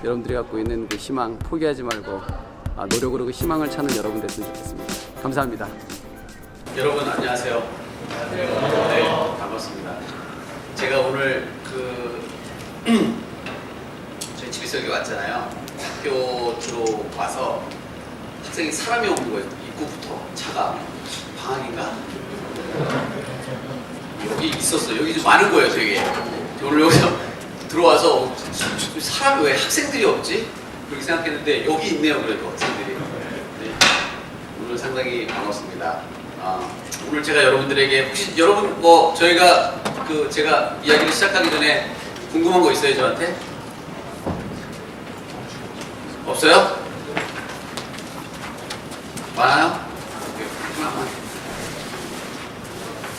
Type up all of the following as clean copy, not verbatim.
여러분들이 갖고 있는 그 희망 포기하지 말고 노력으로 그 희망을 찾는 여러분 됐으면 좋겠습니다. 감사합니다. 여러분 안녕하세요. 네, 반갑습니다. 제가 오늘 저희 집에서 여기 왔잖아요. 학교 들어와서 학생이 사람이 없는 거예요. 입구부터 차가 방학인가? 여기 있었어요. 여기 좀 많은 거예요, 되게. 오늘 여기서 들어와서 사람이 왜 학생들이 없지? 그렇게 생각했는데 여기 있네요, 그래도 학생들이. 네. 오늘 상당히 반갑습니다. 오늘 제가 여러분들에게 혹시 여러분 저희가 제가 이야기를 시작하기 전에 궁금한 거 있어요, 저한테? 없어요? 많아요? 하나만.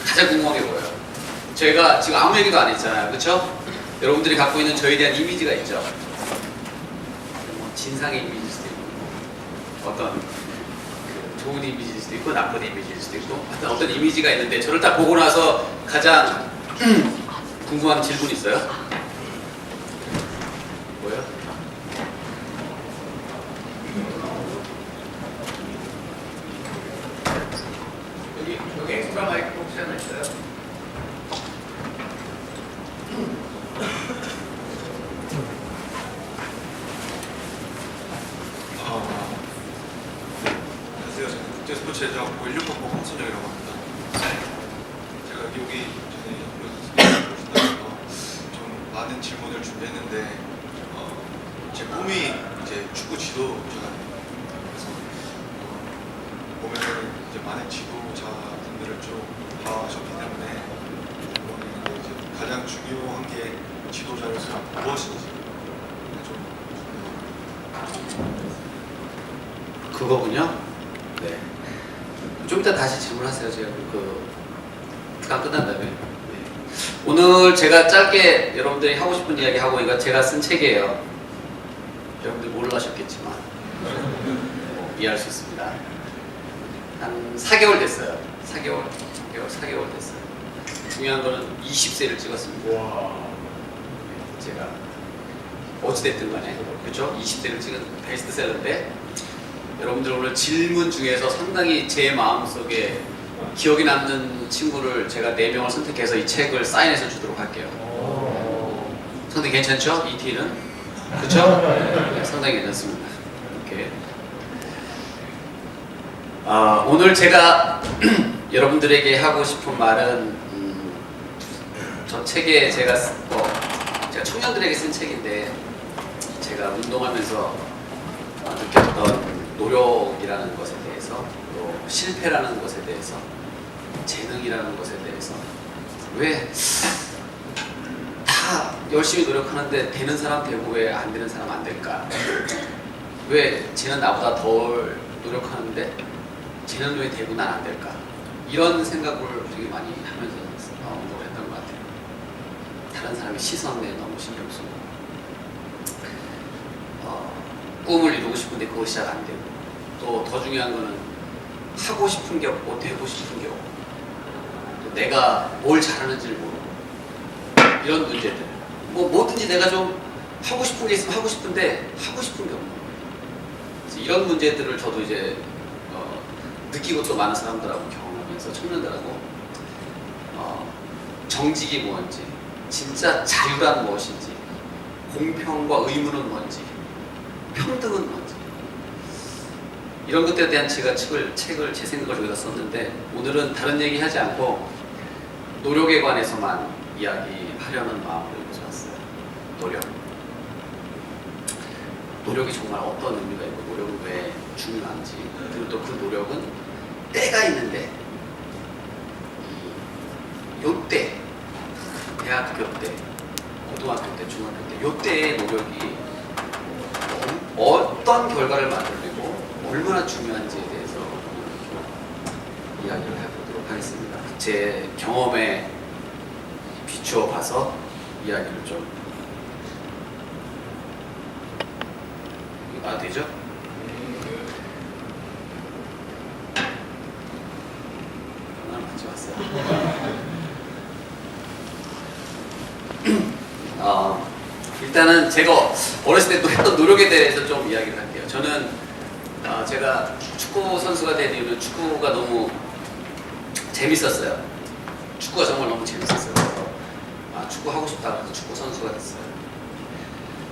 가장 궁금한 게 뭐예요? 저희가 지금 아무 얘기도 안 했잖아요, 그렇죠? 여러분들이 갖고 있는 저에 대한 이미지가 있죠. 진상의 이미지일 수도 있고, 어떤 좋은 이미지일 수도 있고, 나쁜 이미지일 수도 있고, 어떤 이미지가 있는데 저를 딱 보고 나서 가장 궁금한 질문 있어요? 뭐예요? 여기 엑스트라 마이크 혹시 하나 있어요? 안녕하세요. 저는 국제스포츠대학교 16학번 황순정이라고 합니다. 제가 여기 전에 보신다면서 좀 많은 질문을 준비했는데 제 꿈이 이제 축구 지도자거든요. 그래서 보면은 이제 많은 지도자분들을 좀 봐왔기 때문에 이제 가장 중요한 게 지도자로서 무엇인지 그거군요. 네. 좀 이따 다시 질문하세요. 제가 특강 끝난 다음에. 네. 오늘 제가 짧게 여러분들이 하고 싶은 이야기 하고 이거 제가 쓴 책이에요. 여러분들 몰라셨겠지만 이해할 수 있습니다. 한 4개월 됐어요. 4개월 됐어요. 중요한 거는 20세를 찍었습니다. 제가 어찌됐든 간에 그렇죠? 20세를 찍은 베스트셀러인데 여러분들 오늘 질문 중에서 상당히 제 마음속에 기억이 남는 친구를 제가 4명을 선택해서 이 책을 사인해서 주도록 할게요. 상당히 괜찮죠? 이 티는? 그렇죠? 네, 상당히 괜찮습니다. 이렇게. 오늘 제가 여러분들에게 하고 싶은 말은 저 책에 제가 청년들에게 쓴 책인데 제가 운동하면서 느꼈던 노력이라는 것에 대해서 또 실패라는 것에 대해서 재능이라는 것에 대해서 왜 다 열심히 노력하는데 되는 사람 되고 왜 안 되는 사람 안 될까? 왜 쟤는 나보다 덜 노력하는데 쟤는 왜 되고 난 안 될까? 이런 생각을 되게 많이 하면서 운동을 했던 것 같아요. 다른 사람의 시선에 너무 신경 쓰고 꿈을 이루고 싶은데 그거 시작 안 되고 또 더 중요한 거는 하고 싶은 게 없고 되고 싶은 게 없고 또 내가 뭘 잘하는지를 모르고 이런 문제들 뭐든지 내가 좀 하고 싶은 게 있으면 하고 싶은데 하고 싶은 게 없는 거예요. 그래서 이런 문제들을 저도 이제 느끼고 또 많은 사람들하고 경험하면서 청년들하고 정직이 뭔지 진짜 자유란 무엇인지 공평과 의무는 뭔지 평등은 뭔지 이런 것들에 대한 제가 책을 제 생각을 여기다 썼는데 오늘은 다른 얘기 하지 않고 노력에 관해서만 이야기하려는 마음으로 여기서 왔어요. 노력이 정말 어떤 의미가 있고 노력은 왜 중요한지 그리고 또 그 노력은 때가 있는데 요때 대학교 때 고등학교 때 중학교 때 요때의 노력이 어떤 결과를 만들고 얼마나 중요한지에 대해서 이야기를 해보도록 하겠습니다. 제 경험에 비추어 봐서 이야기를 좀 되죠? 전화를 같이 왔어요. 일단은 제가 어렸을 때 또 했던 노력에 대해서 좀 이야기를 할게요. 저는 제가 축구 선수가 된 이유는 축구가 너무 재밌었어요. 축구가 정말 너무 재밌었어요. 그래서 축구 하고 싶다 그래서 축구 선수가 됐어요.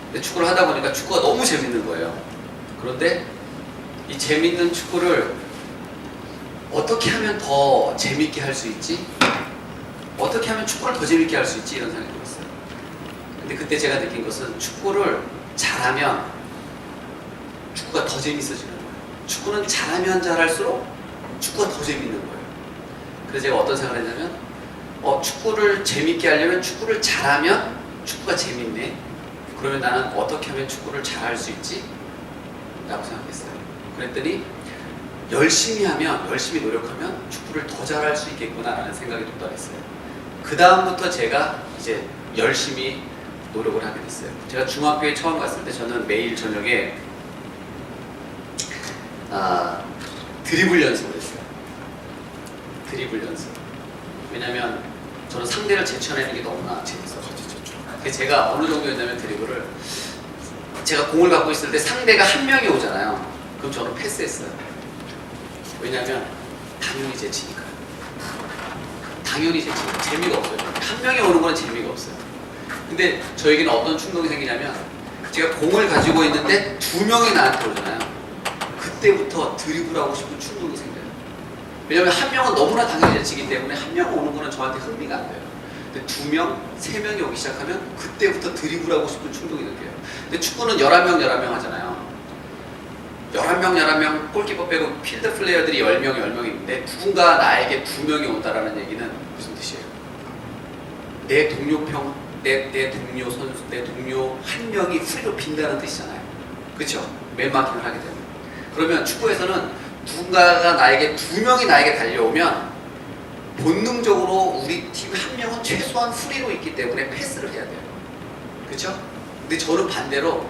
근데 축구를 하다 보니까 축구가 너무 재밌는 거예요. 그런데 이 재밌는 축구를 어떻게 하면 더 재밌게 할 수 있지? 어떻게 하면 축구를 더 재밌게 할 수 있지? 이런 생각이 들었어요. 근데 그때 제가 느낀 것은 축구를 잘하면 축구가 더 재밌어지는 거예요. 축구는 잘하면 잘할수록 축구가 더 재밌는 거예요. 그래서 제가 어떤 생각을 했냐면 축구를 재밌게 하려면 축구를 잘하면 축구가 재밌네. 그러면 나는 어떻게 하면 축구를 잘할 수 있지? 라고 생각했어요. 그랬더니 열심히 하면, 열심히 노력하면 축구를 더 잘할 수 있겠구나라는 생각이 돋달했어요. 그 다음부터 제가 이제 열심히 노력을 하게 됐어요. 제가 중학교에 처음 갔을 때 저는 매일 저녁에 드리블 연습을 했어요. 드리블 연습. 왜냐면 저는 상대를 제쳐내는 게 너무나 재밌어요. 제가 어느 정도였냐면 드리블을 제가 공을 갖고 있을 때 상대가 한 명이 오잖아요. 그럼 저는 패스했어요. 왜냐면 당연히 제치니까요. 당연히 제치니까 재미가 없어요. 한 명이 오는 건 재미가 없어요. 근데 저에게는 어떤 충동이 생기냐면 제가 공을 가지고 있는데 두 명이 나한테 오잖아요. 그때부터 드리블하고 싶은 충동이 생겨요. 왜냐면 한 명은 너무나 당연히 제치기 때문에 한 명 오는 거는 저한테 흥미가 안 돼요. 근데 두 명, 세 명이 오기 시작하면 그때부터 드리블하고 싶은 충동이 느껴요. 근데 축구는 11명, 11명 하잖아요. 11명, 골키퍼 빼고 필드 플레이어들이 10명, 10명이 있는데 누군가 나에게 2명이 온다라는 얘기는 무슨 뜻이에요? 내 동료 선수, 내 동료 한 명이 후리로 빈다는 뜻이잖아요. 그렇죠? 맨마킹을 하게 되면. 그러면 축구에서는 누군가가 나에게 2명이 나에게 달려오면 본능적으로 우리 팀 한 명은 최소한 후리로 있기 때문에 패스를 해야 돼요. 그렇죠? 근데 저는 반대로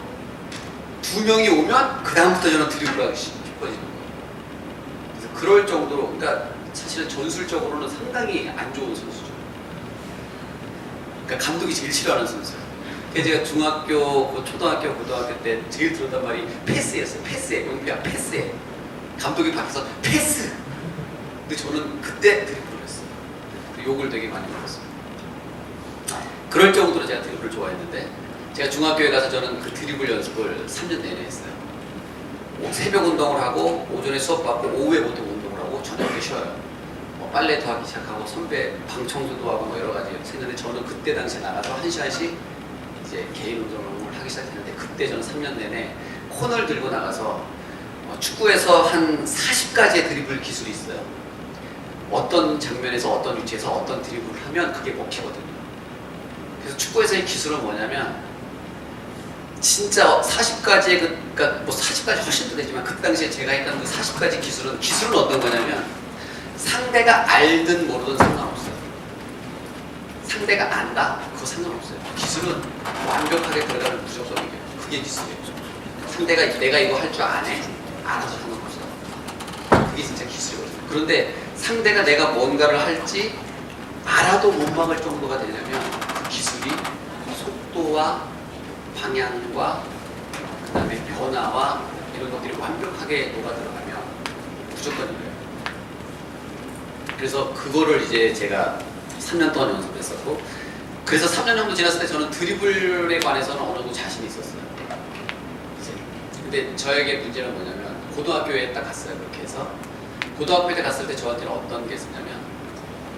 2명이 오면 그 다음부터 저는 드리블하기 싶어지는 거예요. 그래서 그럴 정도로, 그러니까 사실은 전술적으로는 상당히 안 좋은 선수죠. 그러니까 감독이 제일 싫어하는 선수예요. 그래서 제가 중학교, 초등학교, 고등학교 때 제일 들었단 말이 패스였어요. 패스해, 용비야, 패스해. 감독이 밖에서 패스. 근데 저는 그때 드리블을 했어요. 욕을 되게 많이 먹었어요. 그럴 정도로 제가 드리블을 좋아했는데, 제가 중학교에 가서 저는 그 드리블 연습을 3년 내내 했어요. 새벽 운동을 하고 오전에 수업 받고 오후에 보통 운동을 하고 저녁에 쉬어요. 빨래도 하기 시작하고 선배 방 청소도 하고 뭐 여러 가지 했는데 저는 그때 당시에 나가서 1시간씩 이제 개인 운동을 하기 시작했는데 그때 저는 3년 내내 콘을 들고 나가서 축구에서 한 40가지의 드리블 기술이 있어요. 어떤 장면에서 어떤 위치에서 어떤 드리블을 하면 그게 먹히거든요. 그래서 축구에서의 기술은 뭐냐면 진짜 40가지의 그러니까 뭐 40가지 훨씬 더 되지만 그 당시에 제가 했던 그 40가지 기술은 어떤 거냐면 상대가 알든 모르든 상관없어요. 상대가 안다? 그거 상관없어요. 기술은 완벽하게 들어가면 무조건 이겨요. 그게 기술이에요. 상대가 내가 이거 할 줄 아네? 알아서 상관없어요. 그게 진짜 기술이거든요. 그런데 상대가 내가 뭔가를 할지 알아도 못 막을 정도가 되려면 그 기술이 속도와 방향과 그 다음에 변화와 이런 것들이 완벽하게 녹아들어가면 무조건 이겨요. 그래서 그거를 이제 제가 3년 동안 연습했었고, 그래서 3년 정도 지났을 때 저는 드리블에 관해서는 어느 정도 자신이 있었어요. 근데 저에게 문제는 뭐냐면 고등학교에 딱 갔어요. 그렇게 해서 고등학교 때 갔을 때 저한테는 어떤 게 있었냐면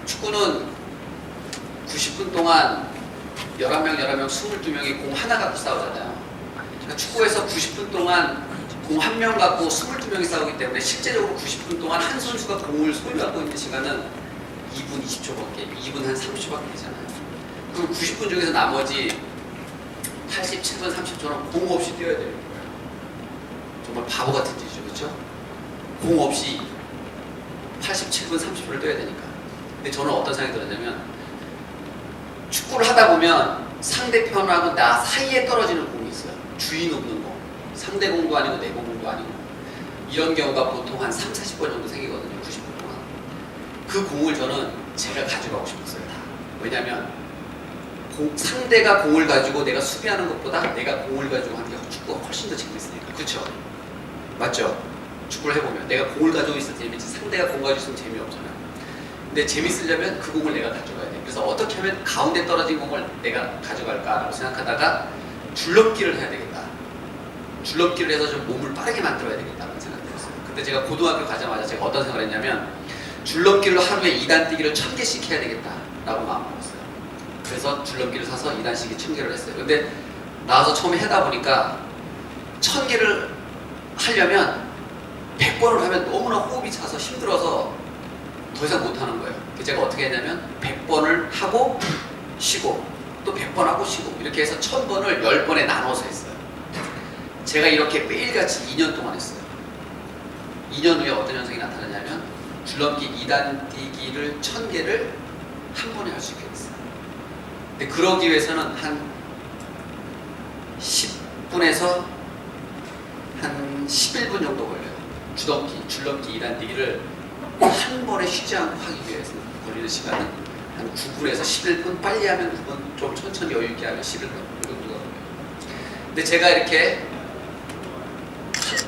축구는 90분 동안 11명, 22명이 공 하나 갖고 싸우잖아요. 그러니까 축구에서 90분 동안 공 한 명 갖고 22명이 싸우기 때문에 실제적으로 90분 동안 한 선수가 공을 소유하고 있는 시간은 2분 20초밖에, 2분 한 30초밖에 되잖아요. 그럼 90분 중에서 나머지 87분 30초는 공 없이 뛰어야 되는 거예요. 정말 바보 같은 짓이죠. 그렇죠? 공 없이 87분 30초를 뛰어야 되니까. 근데 저는 어떤 생각이 들었냐면 축구를 하다 보면 상대편하고 나 사이에 떨어지는 공이 있어요. 주인 없는 공. 상대 공도 아니고 내 공도 아니고. 이런 경우가 보통 한 3, 40번 정도 생기거든요. 90분 동안. 그 공을 저는 제가 가져가고 싶었어요. 다. 왜냐면 상대가 공을 가지고 내가 수비하는 것보다 내가 공을 가지고 하는 게 축구가 훨씬 더 재밌으니까. 그쵸? 맞죠? 축구를 해보면 내가 공을 가지고 있어도 재밌지 상대가 공 가지고 있으면 재미없잖아요. 근데 재밌으려면 그 공을 내가 가져가야 돼. 그래서 어떻게 하면 가운데 떨어진 공을 내가 가져갈까라고 생각하다가 줄넘기를 해야 되겠다. 줄넘기를 해서 좀 몸을 빠르게 만들어야 되겠다는 생각이 들었어요. 근데 제가 고등학교 가자마자 제가 어떤 생각을 했냐면 줄넘기를 하루에 2단 뛰기를 1000개씩 해야 되겠다라고 마음을 먹었어요. 그래서 줄넘기를 사서 2단씩이 1000개를 했어요. 근데 나와서 처음에 하다 보니까 1000개를 하려면 100번을 하면 너무나 호흡이 차서 힘들어서 더 이상 못하는 거예요. 그래서 제가 어떻게 했냐면 100번을 하고 쉬고 또 100번 하고 쉬고 이렇게 해서 1000번을 10번에 나눠서 했어요. 제가 이렇게 매일같이 2년 동안 했어요. 2년 후에 어떤 현상이 나타나냐면 줄넘기 2단 뛰기를 1000개를 한 번에 할 수 있게 됐어요. 근데 그러기 위해서는 한 10분에서 한 11분 정도 걸려요. 줄넘기 2단 뛰기를 한 번에 쉬지 않고 하기 위해서 걸리는 시간은 한 9분에서 11분, 빨리 하면 9분, 좀 천천히 여유 있게 하면 11분 이 정도가 걸려요. 근데 제가 이렇게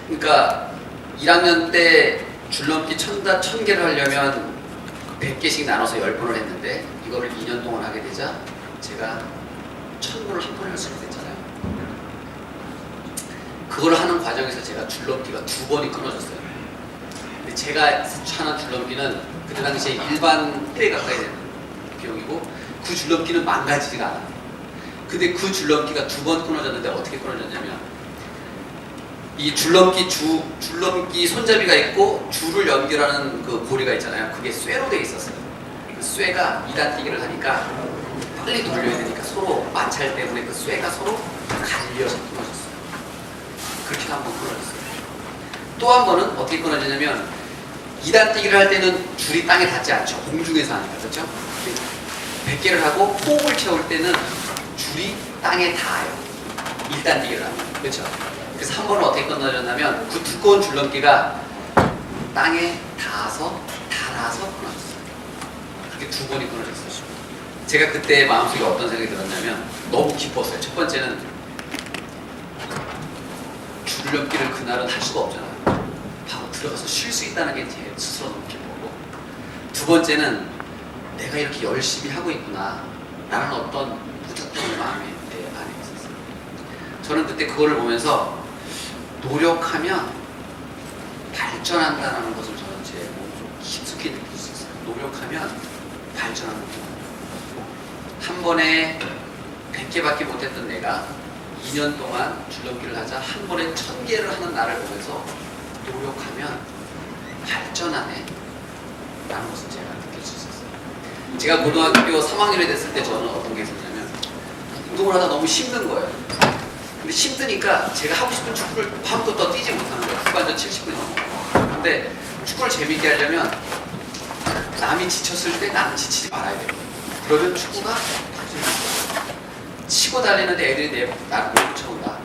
그러니까 1학년 때 줄넘기 1000개를 하려면 100개씩 나눠서 10번을 했는데 이거를 2년 동안 하게 되자 제가 1000번을 한 번에 할 수 있게 됐잖아요. 그걸 하는 과정에서 제가 줄넘기가 2번이 끊어졌어요. 근데 제가 하는 줄넘기는 그때 당시에 일반 1회 가까이 되는 비용이고 그 줄넘기는 망가지지가 않아요. 근데 그 줄넘기가 2번 끊어졌는데 어떻게 끊어졌냐면 이 줄넘기 손잡이가 있고 줄을 연결하는 그 고리가 있잖아요. 그게 쇠로 돼 있었어요. 그 쇠가 2단 뛰기를 하니까 빨리 돌려야 되니까 서로 마찰 때문에 그 쇠가 서로 갈려서 끊어졌어요. 그렇게 한 번 끊어졌어요. 또 한 번은 어떻게 끊어지냐면 2단 뛰기를 할 때는 줄이 땅에 닿지 않죠. 공중에서 하니까. 그렇죠? 100개를 하고 호흡을 채울 때는 줄이 땅에 닿아요. 1단 뛰기를 하면. 그렇죠? 그래서 한 번은 어떻게 끊어졌냐면 그 두꺼운 줄넘기가 땅에 닿아서 끊어졌어요. 그렇게 2번이 끊어졌어요. 제가 그때 마음속에 어떤 생각이 들었냐면 너무 기뻤어요. 첫 번째는 줄넘기를 그날은 할 수가 없잖아요. 바로 들어가서 쉴 수 있다는 게 제 스스로 너무 기뻤고, 두 번째는 내가 이렇게 열심히 하고 있구나 라는 어떤 뿌듯한 마음이 내 안에 있었어요. 저는 그때 그거를 보면서 노력하면 발전한다는 것을 저는 제 몸으로 깊숙이 느낄 수 있어요. 노력하면 발전하는 거죠. 한 번에 100개밖에 못했던 내가 2년 동안 줄넘기를 하자 한 번에 1000개를 하는 나를 보면서 노력하면 발전하네 라는 것을 제가 느낄 수 있었어요. 제가 고등학교 3학년이 됐을 때 저는 어떤 게 있었냐면 운동을 하다 너무 힘든 거예요. 근데 힘드니까 제가 하고 싶은 축구를 밤부터 뛰지 못하는 거예요. 후반전 70분이 넘어가요. 근데 축구를 재밌게 하려면 남이 지쳤을 때 나는 지치지 말아야 돼요. 그러면 축구가 치고 달리는데 애들이 나를 못 쫓아온다.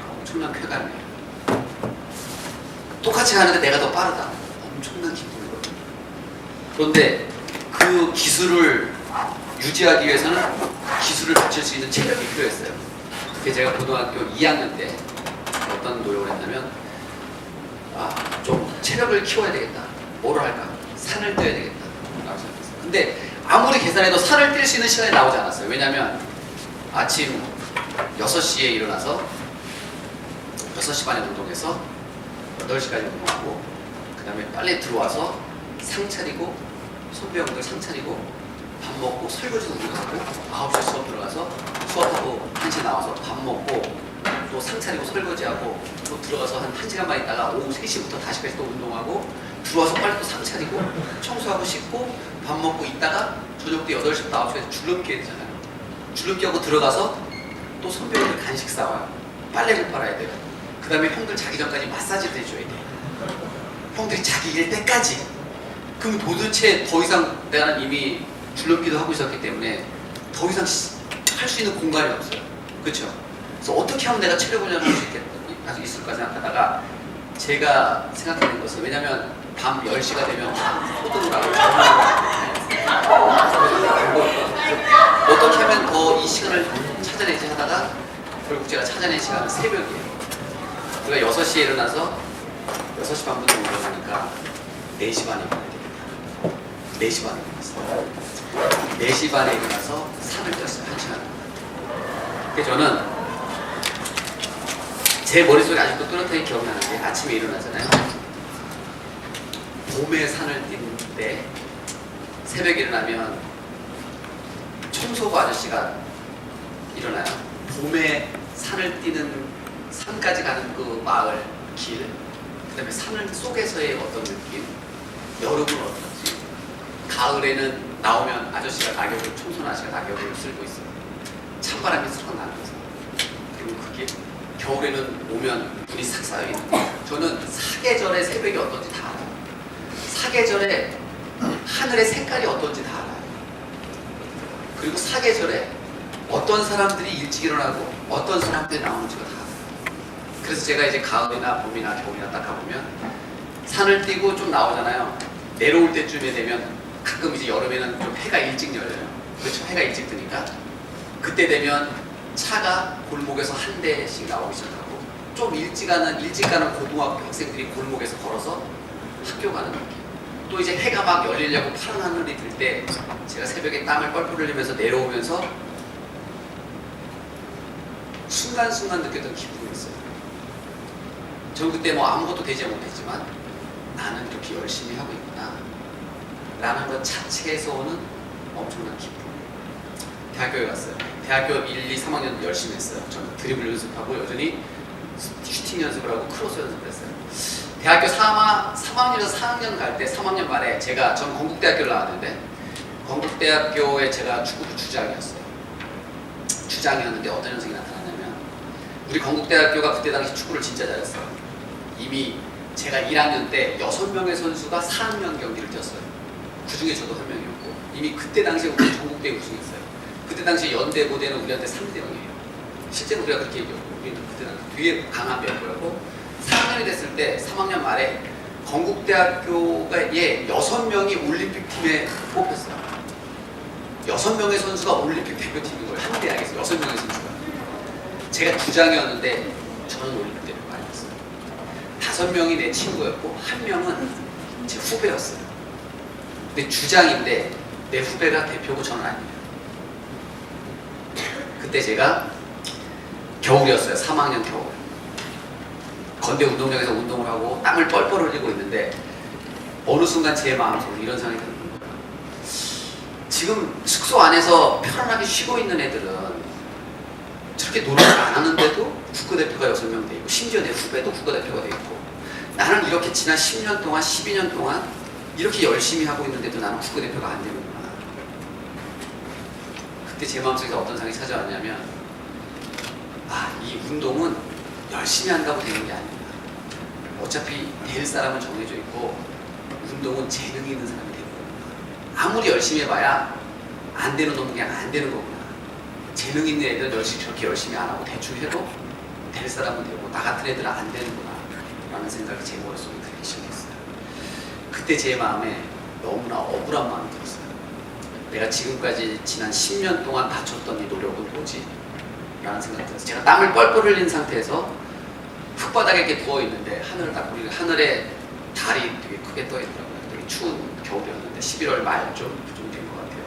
엄청난 쾌감이에요. 똑같이 가는데 내가 더 빠르다. 엄청난 기쁨이거든요. 그런데 그 기술을 유지하기 위해서는 기술을 갖출 수 있는 체력이 필요했어요. 그게 제가 고등학교 2학년 때 어떤 노력을 했냐면 좀 체력을 키워야 되겠다. 뭐를 할까? 산을 뛰어야 되겠다 라고 생각했어요. 근데 아무리 계산해도 산을 뛸 수 있는 시간이 나오지 않았어요. 왜냐하면 아침 6시에 일어나서 6시 반에 운동해서 8시까지 운동하고 그 다음에 빨리 들어와서 상 차리고 선배형들 상 차리고 밥 먹고 설거지도 운동하고 9시에 수업 들어가서 수업하고 1시에 나와서 밥 먹고 또 상 차리고 설거지하고 또 들어가서 한 1시간 반 있다가 오후 3시부터 다시까지 또 운동하고 들어와서 빨리 또 상 차리고 청소하고 씻고 밥 먹고 있다가 저녁 때 8시부터 9시까지 줄넘기 해야 되잖아요. 줄넘기 하고 들어가서 또 선배님들 간식 싸와요. 빨래를 빨아야 돼요. 그 다음에 형들 자기 전까지 마사지를 해줘야 돼요. 형들이 자기 일 때까지. 그럼 도대체 더 이상 내가 이미 줄넘기도 하고 있었기 때문에 더 이상 할 수 있는 공간이 없어요. 그렇죠? 그래서 어떻게 하면 내가 체력 훈련을 할 수 있을까 생각하다가 제가 생각하는 것은, 왜냐면 밤 10시가 되면 호두를 하고 전화를 하고 어떻게 하면 더 이 시간을 찾아내지 하다가 결국 제가 찾아낸 시간은 새벽이에요. 우리가 6시에 일어나서 6시 반부터 일어나니까 4시 반에 일어나야 됩니다. 4시 반에 일어났어요. 4시 반에 일어나서 산을 뛰었어요. 1시간. 그래서 저는 제 머릿속에 아직도 뚜렷하게 기억나는 게 아침에 일어나잖아요. 봄에 산을 뛰는데 새벽에 일어나면 청소부 아저씨가 일어나요. 봄에 산을 뛰는 산까지 가는 그 마을 길, 그 다음에 산을 속에서의 어떤 느낌, 여름은 어떤지, 가을에는 나오면 아저씨가 낙엽을, 청소는 아저씨가 낙엽을 쓸고 있어요. 찬바람이 슬쩍 나면서. 그리고 그게 겨울에는 오면 눈이 싹 쌓여있는 거예요. 저는 사계절의 새벽이 어떤지 다 알아요. 사계절에 하늘의 색깔이 어떤지 다 알아요. 그리고 사계절에 어떤 사람들이 일찍 일어나고 어떤 사람들이 나오는지가 다 알아요. 그래서 제가 이제 가을이나 봄이나 겨울이나 딱 가보면 산을 뛰고 좀 나오잖아요. 내려올 때쯤에 되면 가끔 이제 여름에는 좀 해가 일찍 열려요. 그렇죠. 해가 일찍 뜨니까 그때 되면 차가 골목에서 한 대씩 나오기 시작하고 좀 일찍 가는 고등학교 학생들이 골목에서 걸어서 학교 가는 느낌. 또 이제 해가 막 열리려고 파란 하늘이 들 때 제가 새벽에 땀을 뻘뻘 흘리면서 내려오면서 순간순간 느꼈던 기분이 있어요. 저는 그때 뭐 아무것도 되지 못했지만 나는 이렇게 열심히 하고 있구나 라는 것 자체에서 오는 엄청난 기쁨. 대학교에 갔어요. 대학교 1, 2, 3학년 열심히 했어요. 저는 드리블 연습하고 여전히 슈팅 연습을 하고 크로스 연습을 했어요. 대학교 3학년에서 4학년 갈 때 3학년 말에 전 건국대학교를 나왔는데 건국대학교에 제가 축구부 주장이었어요. 주장이었는데 어떤 현상이 나타났냐면 우리 건국대학교가 그때 당시 축구를 진짜 잘했어요. 이미 제가 1학년 때 6명의 선수가 4학년 경기를 뛰었어요. 그 중에 저도 한 명이었고 이미 그때 당시에 우리 전국대 우승했어요. 그때 당시 연대 고대는 우리한테 3대 0이에요. 실제로 우리가 그렇게 얘기했고 우리는 그때 당시 되게 강한 배였고 4학년이 됐을 때 3학년 말에 건국대학교가 6명이 올림픽 팀에 뽑혔어요. 6명의 선수가 올림픽 대표팀인 거예요. 한 대학에서 6명의 선수가. 제가 주장이었는데 저는 올림픽 대표가 아니었어요. 5명이 내 친구였고 1명은 제 후배였어요. 근데 주장인데 내 후배가 대표고 저는 아니에요. 그때 제가 겨울이었어요. 3학년 겨울. 건대 운동장에서 운동을 하고 땀을 뻘뻘 흘리고 있는데 어느 순간 제 마음속으로 이런 생각이 드는 거예요. 지금 숙소 안에서 편안하게 쉬고 있는 애들은 저렇게 노력을 안 하는데도 국가대표가 6명 돼 있고 심지어 내 후배도 국가대표가 돼 있고 나는 이렇게 지난 10년 동안 12년 동안 이렇게 열심히 하고 있는데도 나는 국가대표가 안 되는구나. 그때 제 마음속에 어떤 생각이 찾아왔냐면 이 운동은 열심히 한다고 되는 게 아니다. 어차피 될 사람은 정해져 있고 운동은 재능이 있는 사람이 되는 거구나. 아무리 열심히 해봐야 안 되는 놈은 그냥 안 되는 거구나. 재능 있는 애들은 저렇게 열심히 안 하고 대충 해도 될 사람은 되고 나 같은 애들은 안 되는구나 라는 생각이 제 머릿속에 들기 시작했어요. 그때 제 마음에 너무나 억울한 마음이 들었어요. 내가 지금까지 지난 10년 동안 바쳤던 이 노력은 뭐지? 라는 생각이 들었어요. 제가 땀을 뻘뻘 흘린 상태에서 흙바닥에 이렇게 누워있는데 하늘을 딱 보니까 하늘에 달이 되게 크게 떠있더라고요. 되게 추운 겨울이었는데 11월 말쯤 된 것 같아요.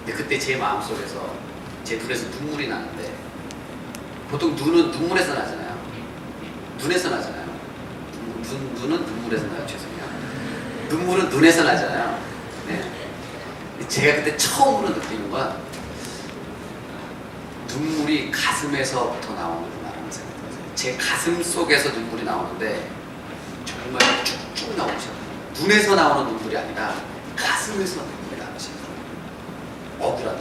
근데 그때 제 마음속에서 제 눈에서 눈물이 나는데 보통 눈은 눈물에서 나잖아요. 눈에서 나잖아요. 눈은 눈물에서 나요. 죄송해요. 눈물은 눈에서 나잖아요. 네. 제가 그때 처음으로 느끼는 건 눈물이 가슴에서부터 나오는구나라는 생각이 들었어요. 제 가슴 속에서 눈물이 나오는데 정말 쭉쭉 나오기 시작해요. 눈에서 나오는 눈물이 아니라 가슴에서 눈물이 나오기 시작해요. 억울하다.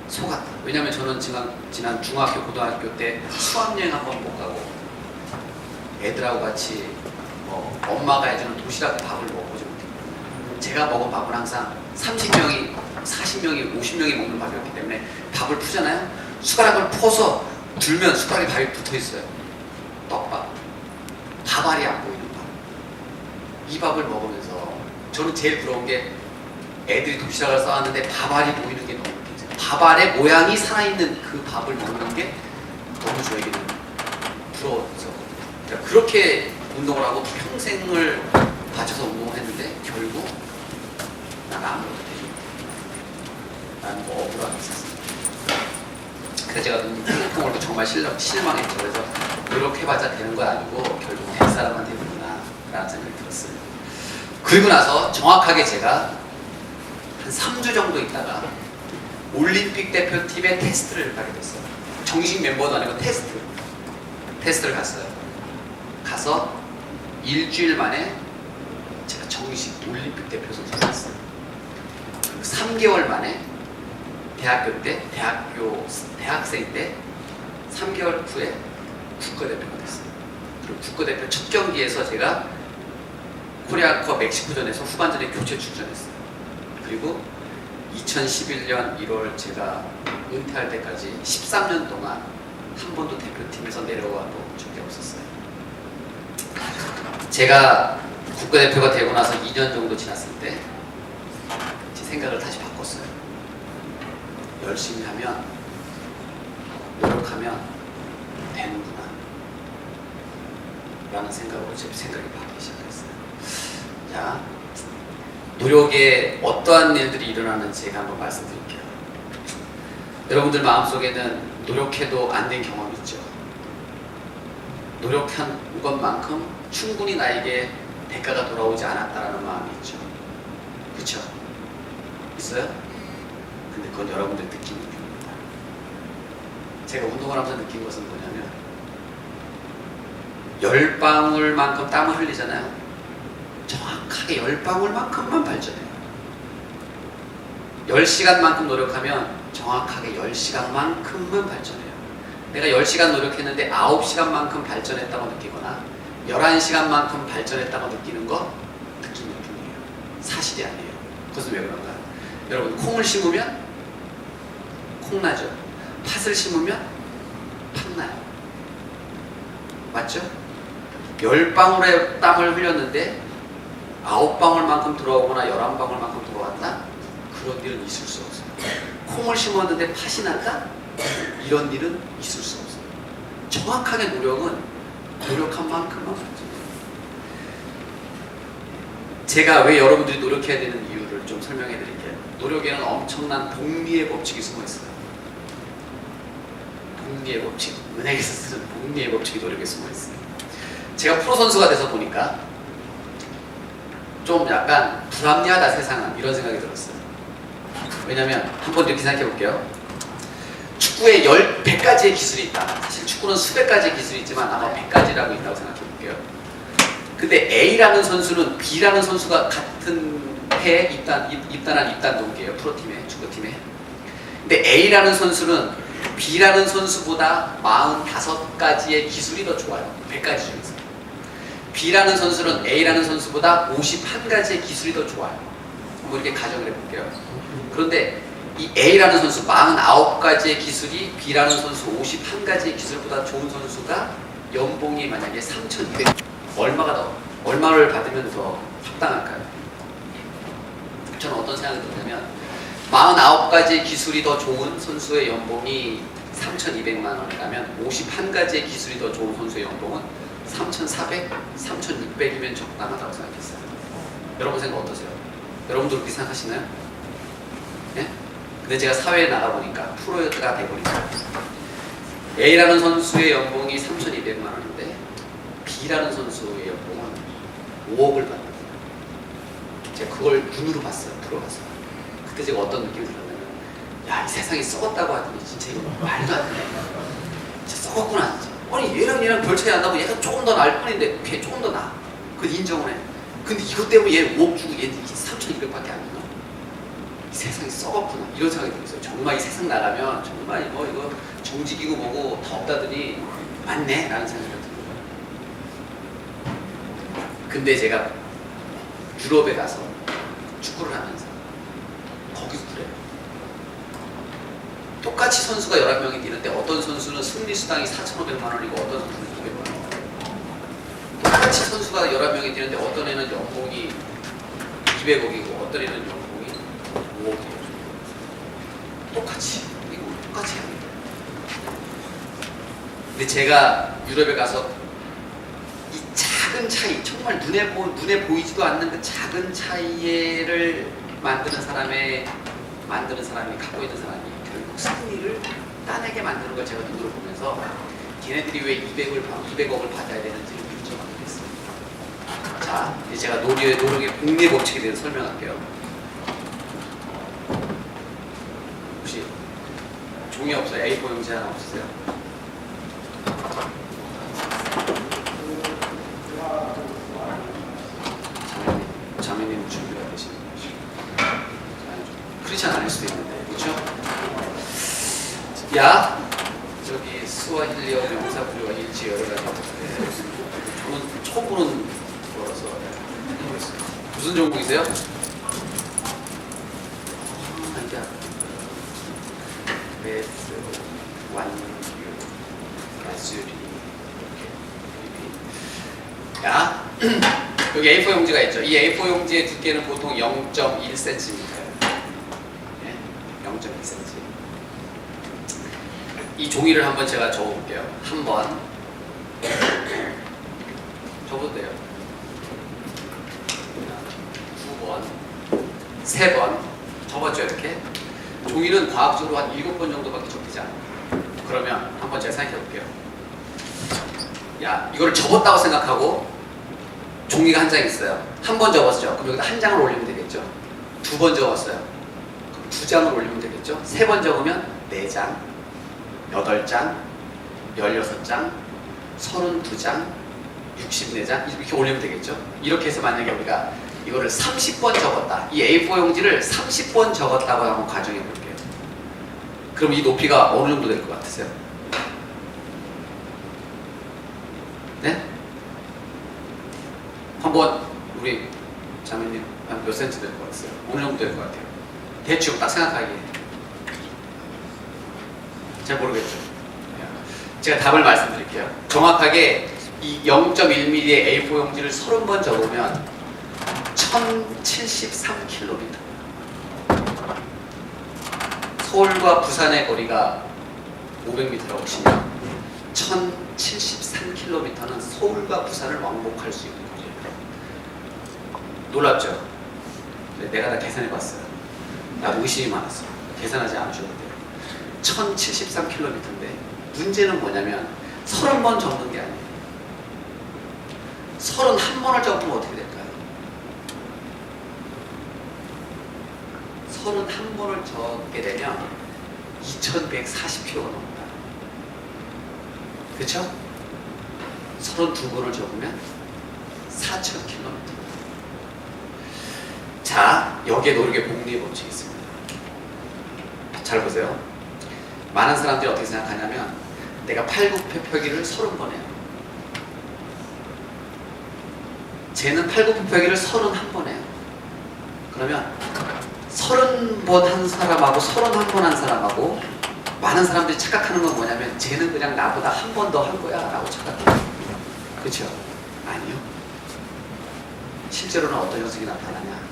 속았다. 왜냐면 저는 지난 중학교, 고등학교 때 수학여행 한번 못 가고 애들하고 같이 엄마가 해주는 도시락 밥을 먹어보지 못했고 제가 먹은 밥은 항상 30명이, 40명이, 50명이 먹는 밥이었기 때문에 밥을 푸잖아요. 숟가락을 퍼서 들면 숟가락에 밥이 붙어있어요. 떡밥. 밥알이 안 보이는 밥. 이 밥을 먹으면서 저는 제일 부러운 게 애들이 도시락을 싸왔는데 밥알이 보이는 게 너무 힘들어요. 밥알의 모양이 살아있는 그 밥을 먹는 게 너무 저에게는 부러워서 그러니까 그렇게 운동을 하고 평생을 바쳐서 운동을 했는데 결국 나가 아무것도 되지 못해. 나는 뭐 억울함이 있었어요. 그래서 제가 운동을 정말 실망했죠. 그래서 노력해봤자 되는 거 아니고 결국 될 사람만 되는구나 라는 생각이 들었어요. 그리고 나서 정확하게 제가 한 3주 정도 있다가 올림픽 대표팀의 테스트를 가게 됐어요. 정식 멤버도 아니고 테스트를 갔어요. 가서 일주일 만에 제가 정식 올림픽 대표 선수가 됐어요. 3개월 만에 대학생 때 3개월 후에 국가대표가 됐어요. 그리고 국가대표 첫 경기에서 제가 코리아컵 멕시코전에서 후반전에 교체 출전했어요. 그리고 2011년 1월 제가 은퇴할 때까지 13년 동안 한 번도 대표팀에서 내려와 본 적이 없었어요. 제가 국가대표가 되고 나서 2년 정도 지났을 때 제 생각을 다시 바꿨어요. 열심히 하면 노력하면 되는구나 라는 생각으로 제 생각이 바뀌기 시작했어요. 자, 노력에 어떠한 일들이 일어나는지 제가 한번 말씀드릴게요. 여러분들 마음속에는 노력해도 안 된 경험이 있죠. 노력한 것만큼 충분히 나에게 대가가 돌아오지 않았다는 마음이 있죠. 그렇죠? 있어요? 근데 그건 여러분들 느끼는 겁니다. 제가 운동을 하면서 느낀 것은 뭐냐면 10방울만큼 땀을 흘리잖아요. 정확하게 10방울만큼만 발전해요. 10시간만큼 노력하면 정확하게 10시간만큼만 발전해요. 내가 10시간 노력했는데 9시간만큼 발전했다고 느끼거나 11시간만큼 발전했다고 느끼는 거 느끼는 뿐이에요. 사실이 아니에요. 그것은 왜 그런가요? 여러분, 콩을 심으면 콩 나죠. 팥을 심으면 팥 나요. 맞죠? 10방울의 땀을 흘렸는데 9방울만큼 들어오거나 11방울만큼 들어왔다? 그런 일은 있을 수 없어요. 콩을 심었는데 팥이 났다? 이런 일은 있을 수 없어요. 정확하게 노력은 노력한 만큼만 발전해요. 제가 왜 여러분들이 노력해야 되는 이유를 좀 설명해 드릴게요. 노력에는 엄청난 복리의 법칙이 숨어 있어요. 복리의 법칙, 은행에서 쓰는 복리의 법칙이 노력에 숨어 있어요. 제가 프로 선수가 돼서 보니까 좀 약간 불합리하다 세상은, 이런 생각이 들었어요. 왜냐면 한번 이렇게 생각해 볼게요. 축구에 100가지의 기술이 있다. 사실 축구는 수백 가지의 기술이 있지만 아마 100가지라고 있다고 생각해 볼게요. 근데 A라는 선수는 B라는 선수가 같은 해에 입단한 동기예요. 프로팀에, 축구팀에. 근데 A라는 선수는 B라는 선수보다 45가지의 기술이 더 좋아요. 100가지 중에서. B라는 선수는 A라는 선수보다 51가지의 기술이 더 좋아요. 한번 이렇게 가정을 해볼게요. 그런데 이 A라는 선수 49가지의 기술이 B라는 선수 51가지의 기술보다 좋은 선수가 연봉이 만약에 3,200, 얼마를 받으면 더 합당할까요? 저는 어떤 생각이 드냐면 49가지의 기술이 더 좋은 선수의 연봉이 3,200만 원이라면 51가지의 기술이 더 좋은 선수의 연봉은 3,400, 3,600이면 적당하다고 생각했어요. 여러분 생각 어떠세요? 여러분도 그렇게 생각하시나요? 네? 근데 제가 사회에 나가보니까 프로가 돼버리니까 A라는 선수의 연봉이 3,200만 원인데 B라는 선수의 연봉은 5억을 받는 거예요. 제가 그걸 눈으로 봤어요. 들어가서. 그때 제가 어떤 느낌이 들었냐면, 야, 이 세상이 썩었다고 하더니 진짜 이거 말도 안 돼. 진짜 썩었구나 진짜. 아니 얘랑 별 차이 안 나고 얘가 조금 더 나을 뿐인데 걔 조금 더 나아. 그건 인정을 해. 근데 이것 때문에 얘 5억 주고 얘 3,200밖에 안 주나? 이 세상이 썩었구나. 이런 생각이 들었어요. 정말 이 세상 나가면 정말 뭐 이거 정직이고 뭐고 다 없다더니 맞네 라는 생각이 들어요. 근데 제가 유럽에 가서 축구를 하면서 거기서 그래요. 똑같이 선수가 11명이 뛰는데 어떤 선수는 승리 수당이 4,500만 원이고 어떤 선수는 200만 원. 똑같이 선수가 11명이 뛰는데 어떤 애는 연봉이 200억이고 어떤 애는 연봉이 똑같이 이거 똑같이 합니다. 근데 제가 유럽에 가서 이 작은 차이, 정말 눈에 보이지도 않는 그 작은 차이를 만드는 사람이 갖고 있는 사람이 결국 승리를 따내게 만드는 걸 제가 눈으로 보면서 걔네들이 왜 200억을 받아야 되는지를 결정하게 됐습니다. 자, 이제 제가 노력의 복리 법칙에 대해서 설명할게요. 혹시 종이 없어요? A4 용지 하나 없으세요? 자매님 준비가 되시는 거죠? 크리스찬 아닐 수도 있는데, 그렇죠? 야, 저기 스와힐리어 명사구조와 일치 여러 가지. 저는 처음 보는 거라서 모르겠어요. 무슨 전공이세요? 아니야. 베스, 완유, 마수리. 야, 여기 A4 용지가 있죠. 이 A4 용지의 두께는 보통 0.1cm예요. 0.1cm. 이 종이를 한번 제가 적어볼게요. 한 번, 적어도 돼요. 두 번, 세 번, 적었죠 이렇게. 종이는 과학적으로 한 7번 정도밖에 적히지 않아요. 그러면 한번 제가 생각해 볼게요. 야, 이거를 접었다고 생각하고 종이가 한 장 있어요. 한 번 접었죠. 그럼 여기다 한 장을 올리면 되겠죠. 두 번 접었어요. 그럼 두 장을 올리면 되겠죠. 세 번 접으면 4장, 8장, 16장, 32장, 64장 이렇게 올리면 되겠죠. 이렇게 해서 만약에 우리가 이거를 30번 적었다. 이 A4 용지를 30번 적었다고 한번 가정해 볼게요. 그럼 이 높이가 어느 정도 될 것 같으세요? 네? 한번 우리 자매님 한 몇 센치 될 것 같으세요? 어느 정도 될 것 같아요? 대충 딱 생각하기에. 잘 모르겠죠. 제가 답을 말씀드릴게요. 정확하게 이 0.1mm의 A4 용지를 30번 적으면 1073km. 서울과 부산의 거리가 500m라고 치면 1073km는 서울과 부산을 왕복할 수 있는 거리예요. 놀랍죠? 내가 다 계산해봤어요. 나 의심이 많았어. 계산하지 않으셔도 돼요. 1073km인데 문제는 뭐냐면 30번 적는 게 아니에요. 31번을 적으면 어떻게 될까요? 31번을 적게 되면 2140km가 넘는다. 그렇죠? 32번을 적으면 4000km. 자, 여기에 노력의 복리의 법칙이 있습니다. 잘 보세요. 많은 사람들이 어떻게 생각하냐면 내가 팔굽혀펴기를 30번 해요. 쟤는 팔굽혀펴기를 31번 해요. 그러면 30번 한 사람하고 31번 한 사람하고 많은 사람들이 착각하는 건 뭐냐면 쟤는 그냥 나보다 한 번 더 한 거야 라고 착각해요. 그렇죠? 아니요. 실제로는 어떤 현상이 나타나냐?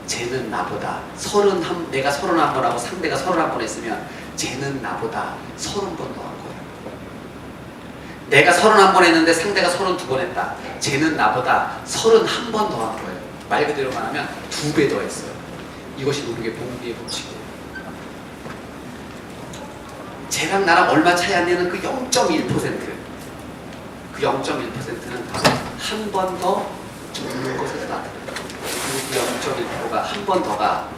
쟤는 나보다 내가 31번하고 상대가 31번 했으면 쟤는 나보다 30번 더 한 거예요. 내가 31번 했는데 상대가 32번 했다. 쟤는 나보다 31번 더 한 거예요. 말 그대로 말하면 2배 더 했어요. 이것이 노력의 복리의 법칙이에요. 쟤랑 나랑 얼마 차이 안 나는 그 0.1%. 그 0.1%는 바로 한 번 더 적는 것에서 나타나요. 그리고 그 0.1%가 한 번 더가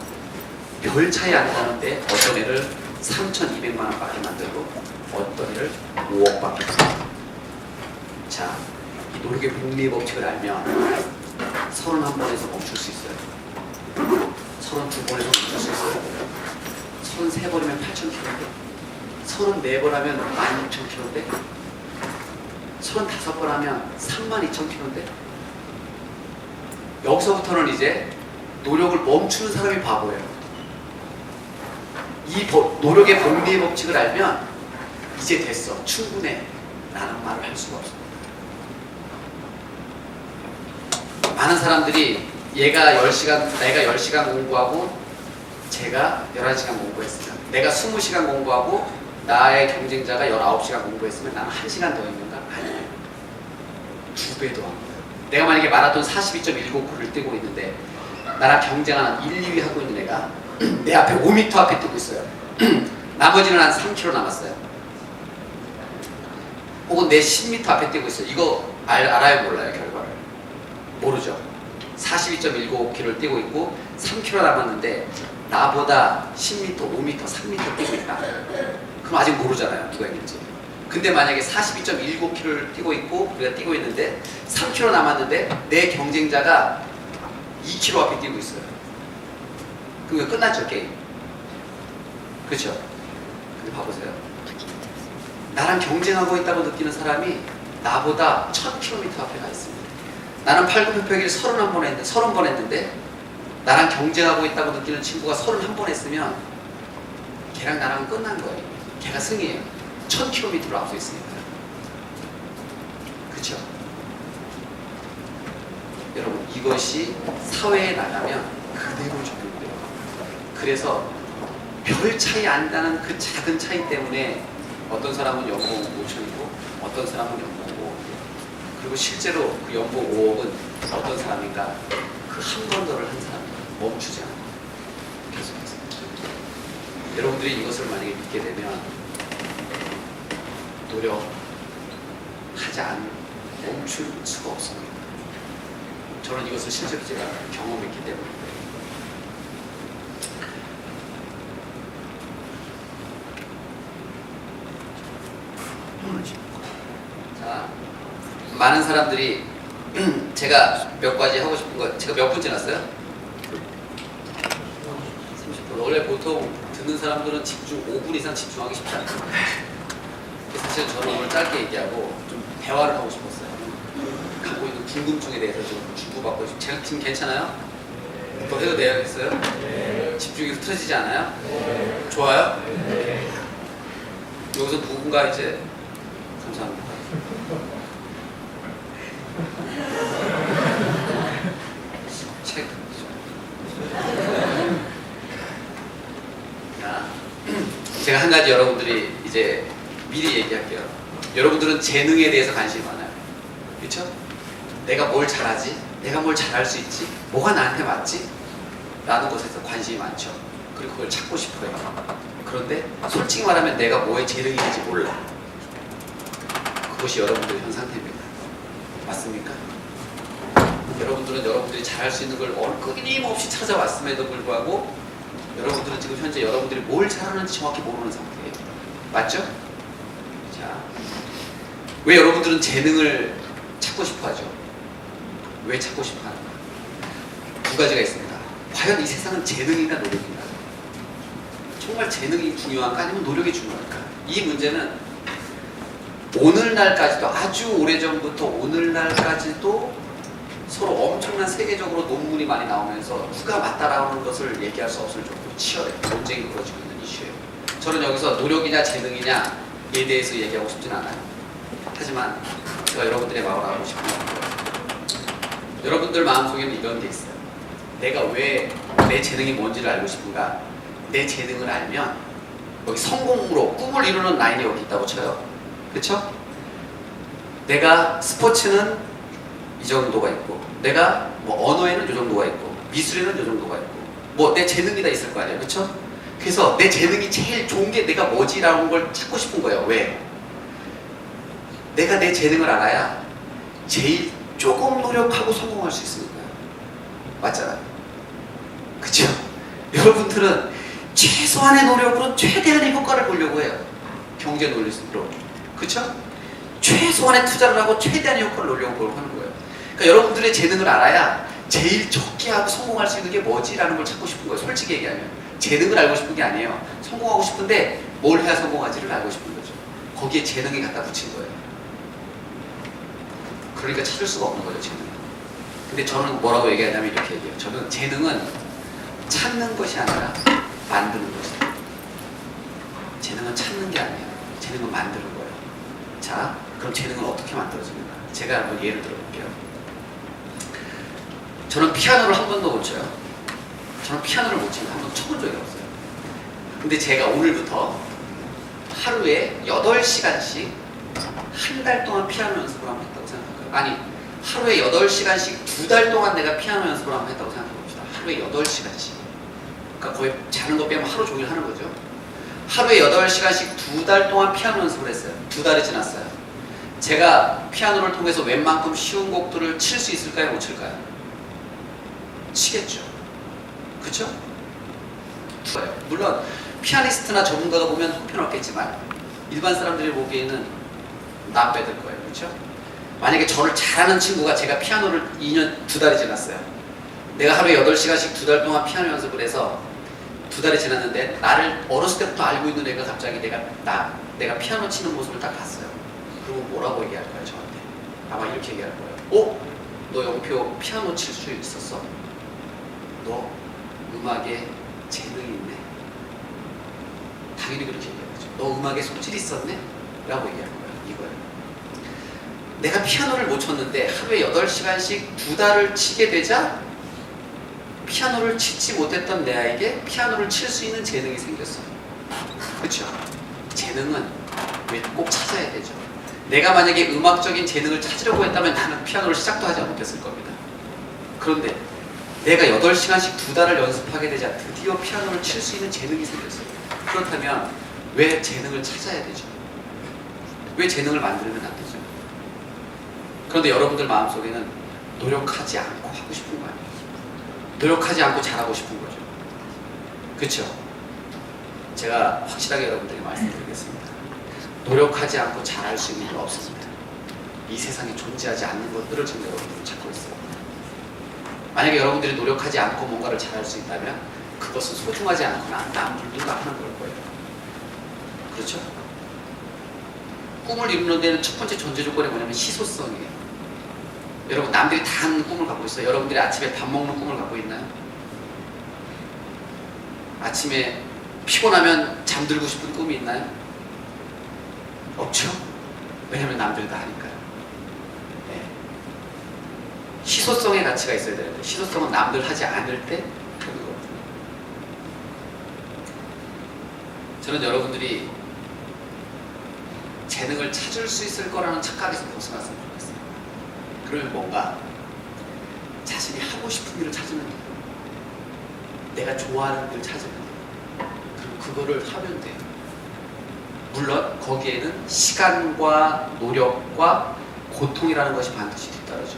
별 차이 안 나는데 어떤 애를 3,200만 원밖에 만들고 어떤 애를 5억밖에 만들고. 자, 이 노력의 복리의 법칙을 알면 31번에서 멈출 수 있어요. 32번에서 멈출 수 있어요. 33번이면 8,000km인데 34번 하면 16,000km인데 35번 하면 32,000km인데 여기서부터는 이제 노력을 멈추는 사람이 바보예요. 이 노력의 복리의 법칙을 알면 이제 됐어, 충분해 라는 말을 할 수가 없습니다. 많은 사람들이 내가 10시간 공부하고 제가 11시간 공부했으면, 내가 20시간 공부하고 나의 경쟁자가 19시간 공부했으면 나는 1시간 더 있는가? 아니에요. 2배도 안 돼요. 내가 만약에 마라톤 42.199를 뛰고 있는데 나랑 경쟁하는 1, 2위 하고 있는 애가 내 앞에 5m 앞에 뛰고 있어요. 나머지는 한 3km 남았어요. 혹은 내 10m 앞에 뛰고 있어요. 이거 알아요, 몰라요? 결과를 모르죠. 42.195km를 뛰고 있고 3km 남았는데 나보다 10m, 5m, 3m 뛰고 있다. 그럼 아직 모르잖아요, 누가 이길지. 근데 만약에 42.195km를 뛰고 있고 우리가 뛰고 있는데 3km 남았는데 내 경쟁자가 2km 앞에 뛰고 있어요. 그럼 끝났죠, 게임. 그렇죠? 근데 봐보세요. 나랑 경쟁하고 있다고 느끼는 사람이 나보다 1000km 앞에 가 있습니다. 나는 팔굽혀펴기를 30번 했는데 나랑 경쟁하고 있다고 느끼는 친구가 31번 했으면 걔랑 나랑은 끝난 거예요. 걔가 승이에요. 1000km를 앞서 있으니까. 그쵸? 여러분, 이것이 사회에 나가면 그대로 적용돼요. 그래서 별 차이 안 나는 그 작은 차이 때문에 어떤 사람은 연봉 5천이고 어떤 사람은 연봉 5억, 그리고 실제로 그 연봉 5억은 어떤 사람인가 그 한 번 더를 한 사람이 멈추지 않아요. 계속해서. 여러분들이 이것을 만약에 믿게 되면 노력하지 않으면 멈출 수가 없습니다. 저는 이것을 실제로 제가 경험했기 때문에. 자, 많은 사람들이 제가 몇 가지 하고 싶은 거, 제가 몇 분 지났어요? 30분. 원래 보통 듣는 사람들은 5분 이상 집중하기 쉽지 않거든요. 그래서 사실 저는 오늘 짧게 얘기하고 좀 대화를 하고 싶었어요. 갖고 있는 궁금증에 대해서 좀 주고받고 싶어요. 제가 지금 괜찮아요? 더 해도 되겠어요? 집중이 흐트러지지 않아요? 좋아요? 여기서 누군가 이제 감사합니다. 책. 제가 한 가지 여러분들이 이제 미리 얘기할게요. 여러분들은 재능에 대해서 관심이 많아요. 그렇죠? 내가 뭘 잘하지? 내가 뭘 잘할 수 있지? 뭐가 나한테 맞지? 라는 것에서 관심이 많죠. 그리고 그걸 찾고 싶어요. 그런데 솔직히 말하면 내가 뭐에 재능이 있는지 몰라. 그것이 여러분들의 현 상태입니다. 맞습니까? 여러분들은 여러분들이 잘할 수 있는 걸 끊임없이 찾아왔음에도 불구하고 여러분들은 지금 현재 여러분들이 뭘 잘하는지 정확히 모르는 상태예요. 맞죠? 자, 왜 여러분들은 재능을 찾고 싶어 하죠? 왜 찾고 싶어 하는가? 두 가지가 있습니다. 과연 이 세상은 재능인가 노력인가? 정말 재능이 중요한가 아니면 노력이 중요할까? 이 문제는 오늘날까지도, 아주 오래전부터 오늘날까지도 서로 엄청난 세계적으로 논문이 많이 나오면서 누가 맞다라는 것을 얘기할 수 없을 정도로 치열해요. 논쟁이 벌어지고 있는 이슈예요. 저는 여기서 노력이냐 재능이냐에 대해서 얘기하고 싶진 않아요. 하지만 제가 여러분들의 마음을 알고 싶어요. 여러분들 마음속에는 이런 게 있어요. 내가 왜 내 재능이 뭔지를 알고 싶은가? 내 재능을 알면 여기 성공으로 꿈을 이루는 라인이 여기 있다고 쳐요. 그쵸? 내가 스포츠는 이 정도가 있고, 내가 뭐 언어에는 이 정도가 있고, 미술에는 이 정도가 있고, 뭐 내 재능이 다 있을 거 아니에요. 그쵸? 그래서 내 재능이 제일 좋은 게 내가 뭐지라는 걸 찾고 싶은 거예요. 왜? 내가 내 재능을 알아야 제일 조금 노력하고 성공할 수 있으니까요. 맞잖아요. 그쵸? 여러분들은 최소한의 노력으로 최대한의 효과를 보려고 해요. 경제 논리로. 그쵸? 최소한의 투자를 하고 최대한의 효과를 노려고 하는 거예요. 그러니까 여러분들의 재능을 알아야 제일 적게 하고 성공할 수 있는 게 뭐지라는 걸 찾고 싶은 거예요. 솔직히 얘기하면. 재능을 알고 싶은 게 아니에요. 성공하고 싶은데 뭘 해야 성공하지를 알고 싶은 거죠. 거기에 재능이 갖다 붙인 거예요. 그러니까 찾을 수가 없는 거죠, 재능은. 근데 저는 뭐라고 얘기하냐면 이렇게 얘기해요. 저는 재능은 찾는 것이 아니라 만드는 것이다. 재능은 찾는 게 아니에요. 재능은 만드는 거예요. 자, 그럼 재능은 어떻게 만들어집니까? 제가 한번 예를 들어볼게요. 저는 피아노를 한 번도 못 쳐요. 저는 피아노를 못 치는 한 번도 쳐본 적이 없어요. 근데 제가 오늘부터 하루에 8시간씩 한 달 동안 피아노 연습을 한번 했다고 생각할까요? 아니, 하루에 8시간씩 2달 동안 내가 피아노 연습을 한번 했다고 생각해봅시다. 하루에 8시간씩. 그러니까 거의 자는 거 빼면 하루 종일 하는 거죠. 하루에 8시간씩 2달 동안 피아노 연습을 했어요. 2달이 지났어요. 제가 피아노를 통해서 웬만큼 쉬운 곡들을 칠 수 있을까요? 못 칠까요? 치겠죠. 그쵸? 물론 피아니스트나 전문가가 보면 형편없겠지만 일반 사람들이 보기에는 나빼들 거예요. 그렇죠? 만약에 저를 잘하는 친구가 제가 피아노를 2년 2달이 지났어요. 내가 하루에 8시간씩 2달 동안 피아노 연습을 해서 2달이 지났는데 나를 어렸을 때부터 알고 있는 애가 갑자기 내가 피아노 치는 모습을 딱 봤어요. 그러면 뭐라고 얘기할 거예요, 저한테? 아마 이렇게 얘기할 거예요. 너 영표 피아노 칠 수 있었어? 너 음악에 재능이 있네? 당연히 그렇게 얘기하죠. 너 음악에 소질이 있었네? 라고 얘기할 거예요. 이거예요. 내가 피아노를 못 쳤는데 하루에 8시간씩 2달을 치게 되자 피아노를 치지 못했던 내 아이에게 피아노를 칠 수 있는 재능이 생겼어요. 그렇죠? 재능은 왜 꼭 찾아야 되죠? 내가 만약에 음악적인 재능을 찾으려고 했다면 나는 피아노를 시작도 하지 않았을 겁니다. 그런데 내가 8시간씩 2달을 연습하게 되자 드디어 피아노를 칠 수 있는 재능이 생겼어요. 그렇다면 왜 재능을 찾아야 되죠? 왜 재능을 만들면 안 되죠? 그런데 여러분들 마음속에는 노력하지 않고 하고 싶은 거 아니에요? 노력하지 않고 잘하고 싶은 거죠. 그렇죠? 제가 확실하게 여러분들에게 말씀드리겠습니다. 노력하지 않고 잘할 수 있는 건 없습니다. 이 세상에 존재하지 않는 것들을 지금 여러분들은 찾고 있어요. 만약에 여러분들이 노력하지 않고 뭔가를 잘할 수 있다면 그것은 소중하지 않거나 남들도 하는 걸 거예요. 그렇죠? 꿈을 이루는 데는 첫 번째 전제 조건이 뭐냐면 희소성이에요. 여러분, 남들이 다 하는 꿈을 갖고 있어요. 여러분들이 아침에 밥 먹는 꿈을 갖고 있나요? 아침에 피곤하면 잠들고 싶은 꿈이 있나요? 없죠? 왜냐면 남들이 다 하니까요. 네. 희소성의 가치가 있어야 되는데 희소성은 남들 하지 않을 때 하는 거거든요. 저는 여러분들이 재능을 찾을 수 있을 거라는 착각에서 벗어났으면 좋겠어요. 그러면 뭔가 자신이 하고 싶은 일을 찾으면 돼요. 내가 좋아하는 일을 찾으면 돼요. 그리고 그거를 하면 돼요. 물론 거기에는 시간과 노력과 고통이라는 것이 반드시 뒤따르죠.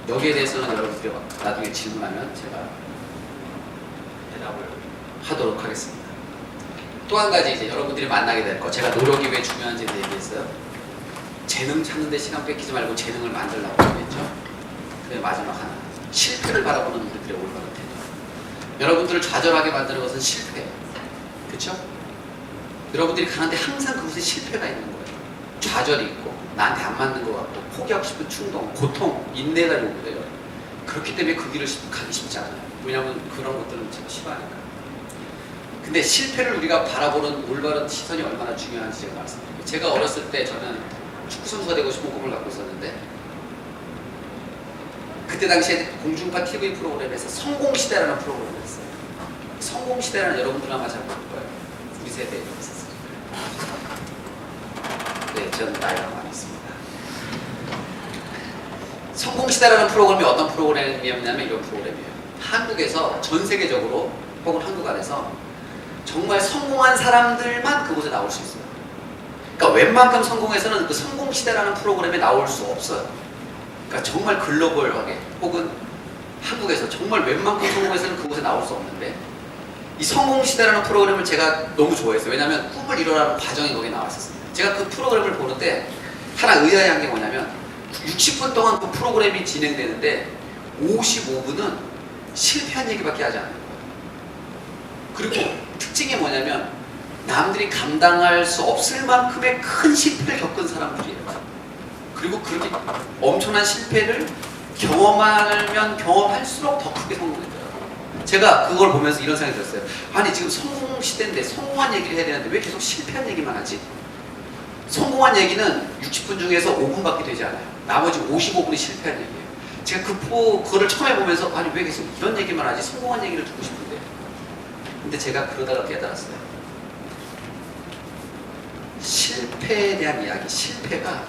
여기에 대해서는 여러분들이 나중에 질문하면 제가 대답을 하도록 하겠습니다. 또 한 가지 이제 여러분들이 만나게 될 거, 제가 노력이 왜 중요한지 얘기했어요. 재능 찾는 데 시간 뺏기지 말고 재능을 만들라고 얘기했죠. 그리고 마지막 하나, 실패를 바라보는 우리들의 올바른 태도. 여러분들을 좌절하게 만드는 것은 실패예요. 그렇죠? 여러분들이 가는데 항상 그곳에 실패가 있는 거예요. 좌절이 있고 나한테 안 맞는 것 같고 포기하고 싶은 충동, 고통, 인내가 요구돼요. 그렇기 때문에 그 길을 가기 쉽지 않아요. 왜냐하면 그런 것들은 참 싫어하니까. 근데 실패를 우리가 바라보는 올바른 시선이 얼마나 중요한지 제가 말씀드릴게요. 제가 어렸을 때 저는 축구선수가 되고 싶은 꿈을 갖고 있었는데 그때 당시에 공중파 TV 프로그램에서 성공시대라는 프로그램을 했어요. 성공시대라는 여러분들 아마 잘 모를 거예요. 우리 세대에 있었어요. 네, 저는 나이가 많이 있습니다. 성공시대라는 프로그램이 어떤 프로그램이었냐면 이런 프로그램이에요. 한국에서 전 세계적으로 혹은 한국 안에서 정말 성공한 사람들만 그곳에 나올 수 있어요. 그러니까 웬만큼 성공해서는 그 성공시대라는 프로그램에 나올 수 없어요. 그러니까 정말 글로벌하게 혹은 한국에서 정말 웬만큼 성공해서는 그곳에 나올 수 없는데 이 성공시대라는 프로그램을 제가 너무 좋아했어요. 왜냐하면 꿈을 이뤄라는 과정이 거기에 나왔었습니다. 제가 그 프로그램을 보는데 하나 의아한 게 뭐냐면 60분 동안 그 프로그램이 진행되는데 55분은 실패한 얘기밖에 하지 않는 거예요. 그리고 특징이 뭐냐면 남들이 감당할 수 없을 만큼의 큰 실패를 겪은 사람들이에요. 그리고 그렇게 엄청난 실패를 경험하면 경험할수록 더 크게 성공했더라고요. 제가 그걸 보면서 이런 생각이 들었어요. 아니 지금 성공 시대인데 성공한 얘기를 해야 되는데 왜 계속 실패한 얘기만 하지? 성공한 얘기는 60분 중에서 5분밖에 되지 않아요. 나머지 55분이 실패한 얘기예요. 제가 그거를 처음에 보면서 아니 왜 계속 이런 얘기만 하지? 성공한 얘기를 듣고 싶은데. 근데 제가 그러다가 깨달았어요. 실패에 대한 이야기, 실패가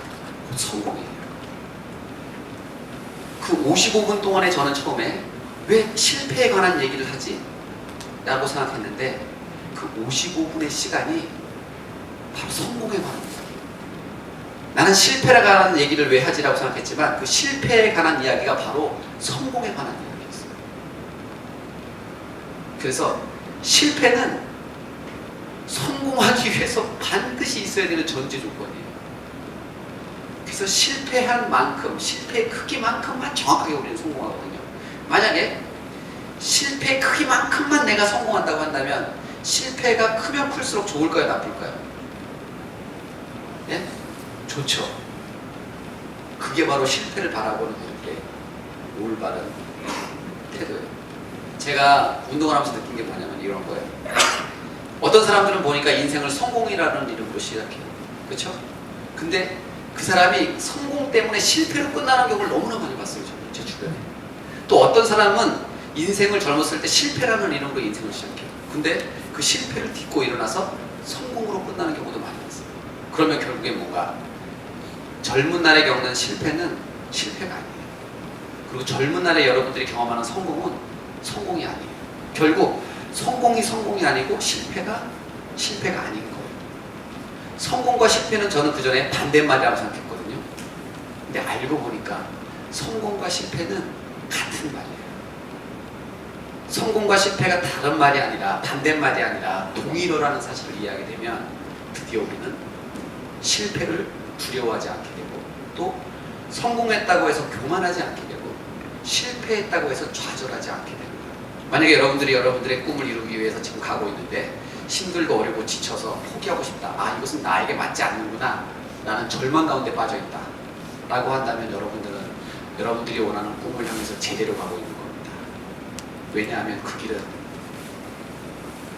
곧 성공이에요. 그 55분 동안에 저는 처음에 왜 실패에 관한 얘기를 하지? 라고 생각했는데 그 55분의 시간이 바로 성공에 관한 이야기. 나는 실패에 관한 얘기를 왜 하지라고 생각했지만 그 실패에 관한 이야기가 바로 성공에 관한 이야기였어요. 그래서 실패는 성공하기 위해서 반드시 있어야 되는 전제 조건이에요. 그래서 실패한 만큼, 실패의 크기만큼만 정확하게 우리는 성공하거든요. 만약에 실패의 크기만큼만 내가 성공한다고 한다면 실패가 크면 클수록 좋을까요? 나쁠까요? 예? 좋죠. 그게 바로 실패를 바라보는 우리의 올바른 태도예요. 제가 운동을 하면서 느낀 게 뭐냐면 이런 거예요. 어떤 사람들은 보니까 인생을 성공이라는 이름으로 시작해요. 그렇죠? 근데 그 사람이 성공 때문에 실패로 끝나는 경우를 너무나 많이 봤어요. 제 주변에. 또 어떤 사람은 인생을 젊었을 때 실패라는 이름으로 인생을 시작해요. 근데 그 실패를 딛고 일어나서 성공으로 끝나는 경우도 많이 봤어요. 그러면 결국엔 뭔가 젊은 날에 겪는 실패는 실패가 아니에요. 그리고 젊은 날에 여러분들이 경험하는 성공은 성공이 아니에요. 결국 성공이 아니고 실패가 아닌 거예요. 성공과 실패는 저는 그 전에 반대말이라고 생각했거든요. 근데 알고 보니까 성공과 실패는 같은 말이에요. 성공과 실패가 다른 말이 아니라 반대말이 아니라 동일어라는 사실을 이해하게 되면 드디어 우리는 실패를 두려워하지 않게 되고 또 성공했다고 해서 교만하지 않게 되고 실패했다고 해서 좌절하지 않게 되는 거예요. 만약에 여러분들이 여러분들의 꿈을 이루기 위해서 지금 가고 있는데 힘들고 어렵고 지쳐서 포기하고 싶다. 아, 이것은 나에게 맞지 않는구나. 나는 절망 가운데 빠져있다. 라고 한다면 여러분들은 여러분들이 원하는 꿈을 향해서 제대로 가고 있는 겁니다. 왜냐하면 그 길은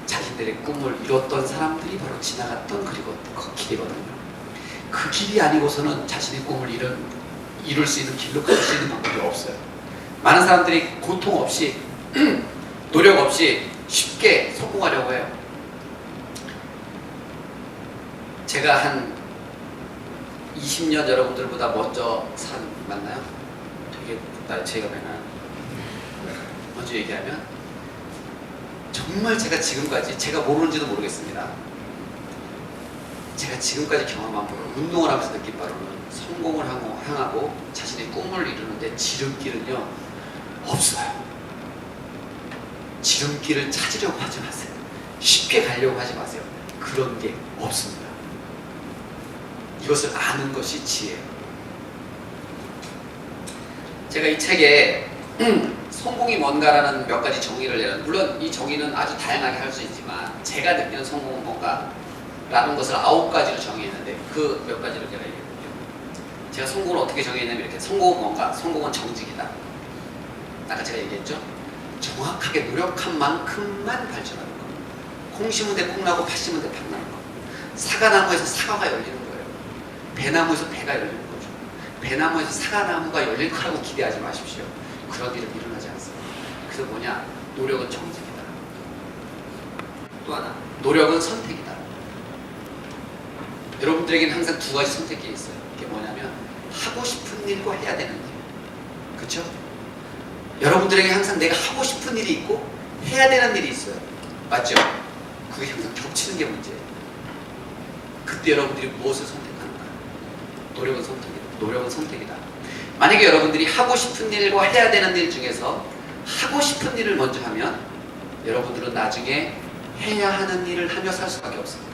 자신들의 꿈을 이뤘던 사람들이 바로 지나갔던 그 길이거든요. 그 길이 아니고서는 자신의 꿈을 이룰 수 있는 길로 갈 수 있는 방법이 없어요. 많은 사람들이 고통 없이 노력 없이 쉽게 성공하려고 해요. 제가 한 20년 여러분들보다 먼저 맞나요? 되게 제가 맨날 먼저 얘기하면 정말 제가 모르는지도 모르겠습니다. 제가 지금까지 경험한 바로 운동을 하면서 느낀 바로는 성공을 향하고 자신의 꿈을 이루는데 지름길은요 없어요. 지름길을 찾으려고 하지 마세요. 쉽게 가려고 하지 마세요. 그런 게 없습니다. 이것을 아는 것이 지혜예요. 제가 이 책에 성공이 뭔가라는 몇 가지 정의를 내는, 물론 이 정의는 아주 다양하게 할 수 있지만 제가 느끼는 성공은 뭔가 라는 것을 9가지로 정의했는데 그 몇 가지를 제가 얘기해볼게요. 제가 성공을 어떻게 정의했냐면 이렇게. 성공은 뭔가? 성공은 정직이다. 아까 제가 얘기했죠? 정확하게 노력한 만큼만 발전하는 겁니다. 콩 심은 데 콩 나고 팥 심은 데 팥 나는 겁니다. 사과나무에서 사과가 열리는 거예요. 배나무에서 배가 열리는 거죠. 배나무에서 사과나무가 열릴 거라고 기대하지 마십시오. 그런 일은 일어나지 않습니다. 그래서 뭐냐? 노력은 정직이다. 또 하나, 노력은 선택이다. 여러분들에게는 항상 두 가지 선택이 있어요. 그게 뭐냐면 하고 싶은 일과 해야 되는 일. 그렇죠? 여러분들에게 항상 내가 하고 싶은 일이 있고 해야 되는 일이 있어요. 맞죠? 그게 항상 겹치는 게 문제예요. 그때 여러분들이 무엇을 선택하는가? 노력은 선택이다. 만약에 여러분들이 하고 싶은 일과 해야 되는 일 중에서 하고 싶은 일을 먼저 하면 여러분들은 나중에 해야 하는 일을 하며 살 수밖에 없습니다.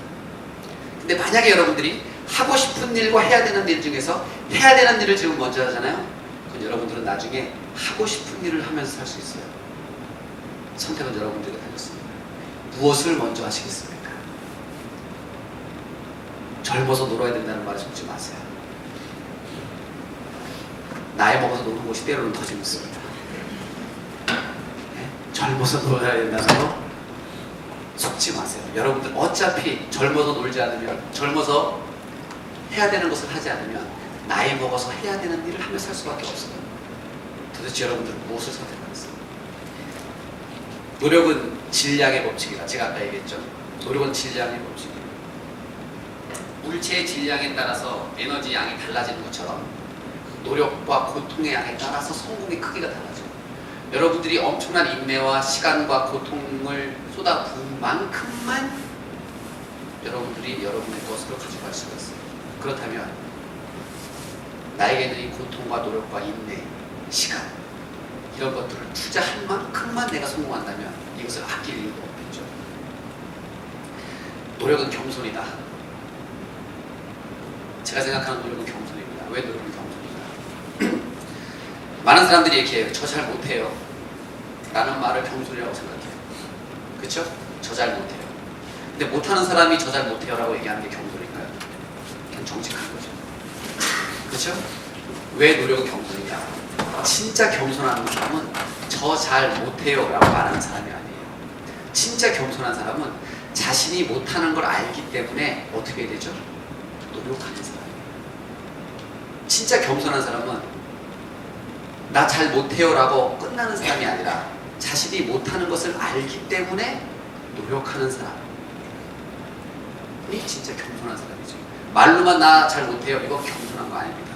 근데 만약에 여러분들이 하고 싶은 일과 해야 되는 일 중에서 해야 되는 일을 지금 먼저 하잖아요. 그럼 여러분들은 나중에 하고 싶은 일을 하면서 살 수 있어요. 선택은 여러분들에게 달렸습니다. 무엇을 먼저 하시겠습니까? 젊어서 놀아야 된다는 말에 속지 마세요. 나이 먹어서 노는 것이 때로는 더 재밌습니다. 네? 젊어서 놀아야 된다는 거 속지 마세요. 여러분들 어차피 젊어서 놀지 않으면, 젊어서 해야 되는 것을 하지 않으면 나이 먹어서 해야 되는 일을 하며 살 수밖에 없어요. 도대체 여러분들은 무엇을 선택하겠어요? 노력은 질량의 법칙이다. 제가 아까 얘기했죠. 노력은 질량의 법칙이에요. 물체의 질량에 따라서 에너지 양이 달라지는 것처럼 노력과 고통의 양에 따라서 성공의 크기가 달라져요. 여러분들이 엄청난 인내와 시간과 고통을 쏟아부은 만큼만 여러분들이 여러분의 것으로 가져갈 수가 있어요. 그렇다면 나에게는 이 고통과 노력과 인내, 시간 이런 것들을 투자한 만큼만 내가 성공한다면 이것을 아낄 이유가 없겠죠. 노력은 겸손이다. 제가 생각하는 노력은 겸손입니다. 왜 노력은 겸손이다? 많은 사람들이 이렇게 해요. 저 잘 못해요 라는 말을 겸손이라고 생각해요. 그쵸? 저 잘 못해요. 근데 못하는 사람이 저 잘 못해요 라고 얘기하는 게 겸손일까요? 그냥 정직한 거죠. 그쵸? 왜 노력은 겸손이냐? 진짜 겸손한 사람은 저 잘 못해요 라고 말하는 사람이 아니에요. 진짜 겸손한 사람은 자신이 못하는 걸 알기 때문에 어떻게 되죠? 노력하는 사람이에요. 진짜 겸손한 사람은 나 잘 못해요 라고 끝나는 사람이 아니라 자신이 못하는 것을 알기 때문에 노력하는 사람이 진짜 겸손한 사람이죠. 말로만 나 잘 못해요 이거 겸손한 거 아닙니다.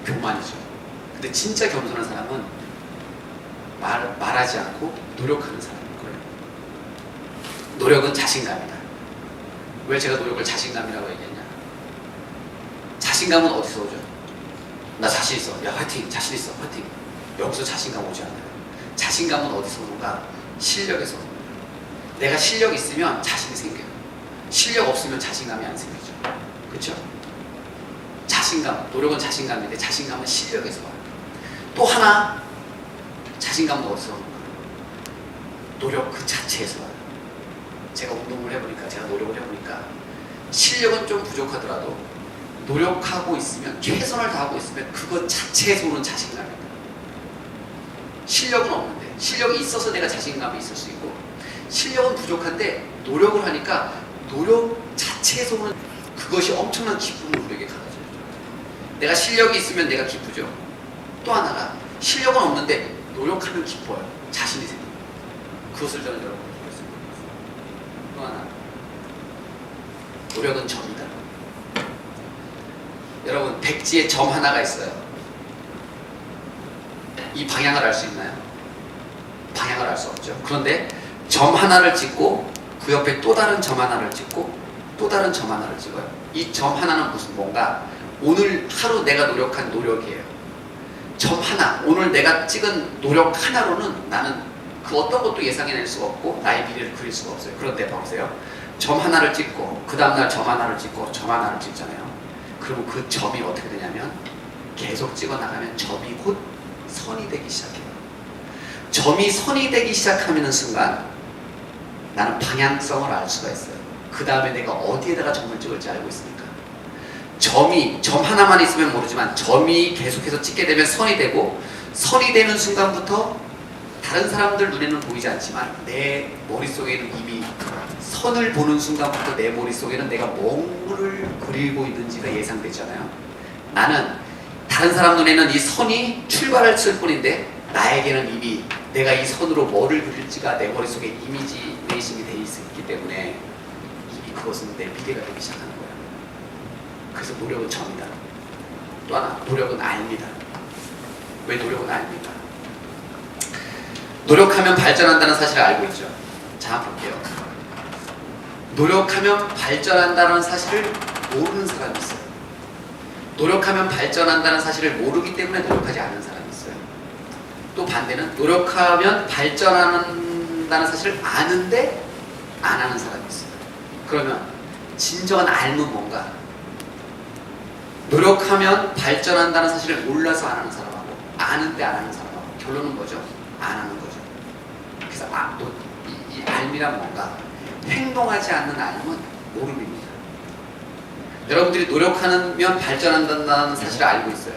교만이죠. 근데 진짜 겸손한 사람은 말하지 않고 노력하는 사람인 거예요. 노력은 자신감이다. 왜 제가 노력을 자신감이라고 얘기했냐? 자신감은 어디서 오죠? 나 자신 있어. 야 화이팅! 자신 있어. 화이팅! 여기서 자신감 오지 않아요. 자신감은 어디서 오는가? 실력에서 옵니다. 내가 실력 있으면 자신이 생겨요. 실력 없으면 자신감이 안 생기죠. 그렇죠? 자신감, 노력은 자신감인데 자신감은 실력에서 와요. 또 하나 자신감은 어디서 오는가? 노력 그 자체에서 와요. 제가 운동을 해보니까, 제가 노력을 해보니까 실력은 좀 부족하더라도 노력하고 있으면, 최선을 다하고 있으면 그것 자체에서 오는 자신감입니다. 실력은 없는데, 실력이 있어서 내가 자신감이 있을 수 있고, 실력은 부족한데 노력을 하니까 노력 자체에서 오는 그것이 엄청난 기쁨을 우리에게 가져줘요. 내가 실력이 있으면 내가 기쁘죠. 또 하나가 실력은 없는데 노력하면 기뻐요. 자신이 생깁니다. 그것을 저는 여러분께 보겠습니다. 또 하나, 노력은 점이다. 여러분, 백지에 점 하나가 있어요. 이 방향을 알 수 있나요? 방향을 알 수 없죠. 그런데 점 하나를 찍고 그 옆에 또 다른 점 하나를 찍고 또 다른 점 하나를 찍어요. 이 점 하나는 무슨 뭔가 오늘 하루 내가 노력한 노력이에요. 점 하나, 오늘 내가 찍은 노력 하나로는 나는 그 어떤 것도 예상해낼 수가 없고 나의 미래를 그릴 수가 없어요. 그런데 보세요. 점 하나를 찍고 그 다음날 점 하나를 찍고 점 하나를 찍잖아요. 그러면 그 점이 어떻게 되냐면 계속 찍어 나가면 점이 곧 선이 되기 시작해요. 점이 선이 되기 시작하는 순간 나는 방향성을 알 수가 있어요. 그 다음에 내가 어디에다가 점을 찍을지 알고 있으니까. 점 하나만 있으면 모르지만 점이 계속해서 찍게 되면 선이 되고, 선이 되는 순간부터 다른 사람들 눈에는 보이지 않지만 내 머릿속에는 이미 선을 보는 순간부터 내 머릿속에는 내가 뭐를 그리고 있는지가 예상되잖아요. 나는 다른 사람 눈에는 이 선이 출발을 칠 뿐인데 나에게는 이미 내가 이 선으로 뭐를 그릴지가 내 머릿속에 이미지네이션이 되어 있기 때문에 이미 그것은 내 미래가 되기 시작하는 거예요. 그래서 노력은 점이다. 또 하나, 노력은 알입니다. 왜 노력은 알입니까? 노력하면 발전한다는 사실을 알고 있죠. 자, 한번 볼게요. 노력하면 발전한다는 사실을 모르는 사람이 있어요. 노력하면 발전한다는 사실을 모르기 때문에 노력하지 않는 사람이 있어요. 또 반대는 노력하면 발전한다는 사실을 아는데 안 하는 사람이 있어요. 그러면 진정한 알면 뭔가? 노력하면 발전한다는 사실을 몰라서 안 하는 사람하고 아는데 안 하는 사람하고 결론은 뭐죠? 안 하는 거죠. 그래서 이 알미란 뭔가? 행동하지 않는 알면 모름입니다. 여러분들이 노력하면 발전한다는 사실을 알고 있어요.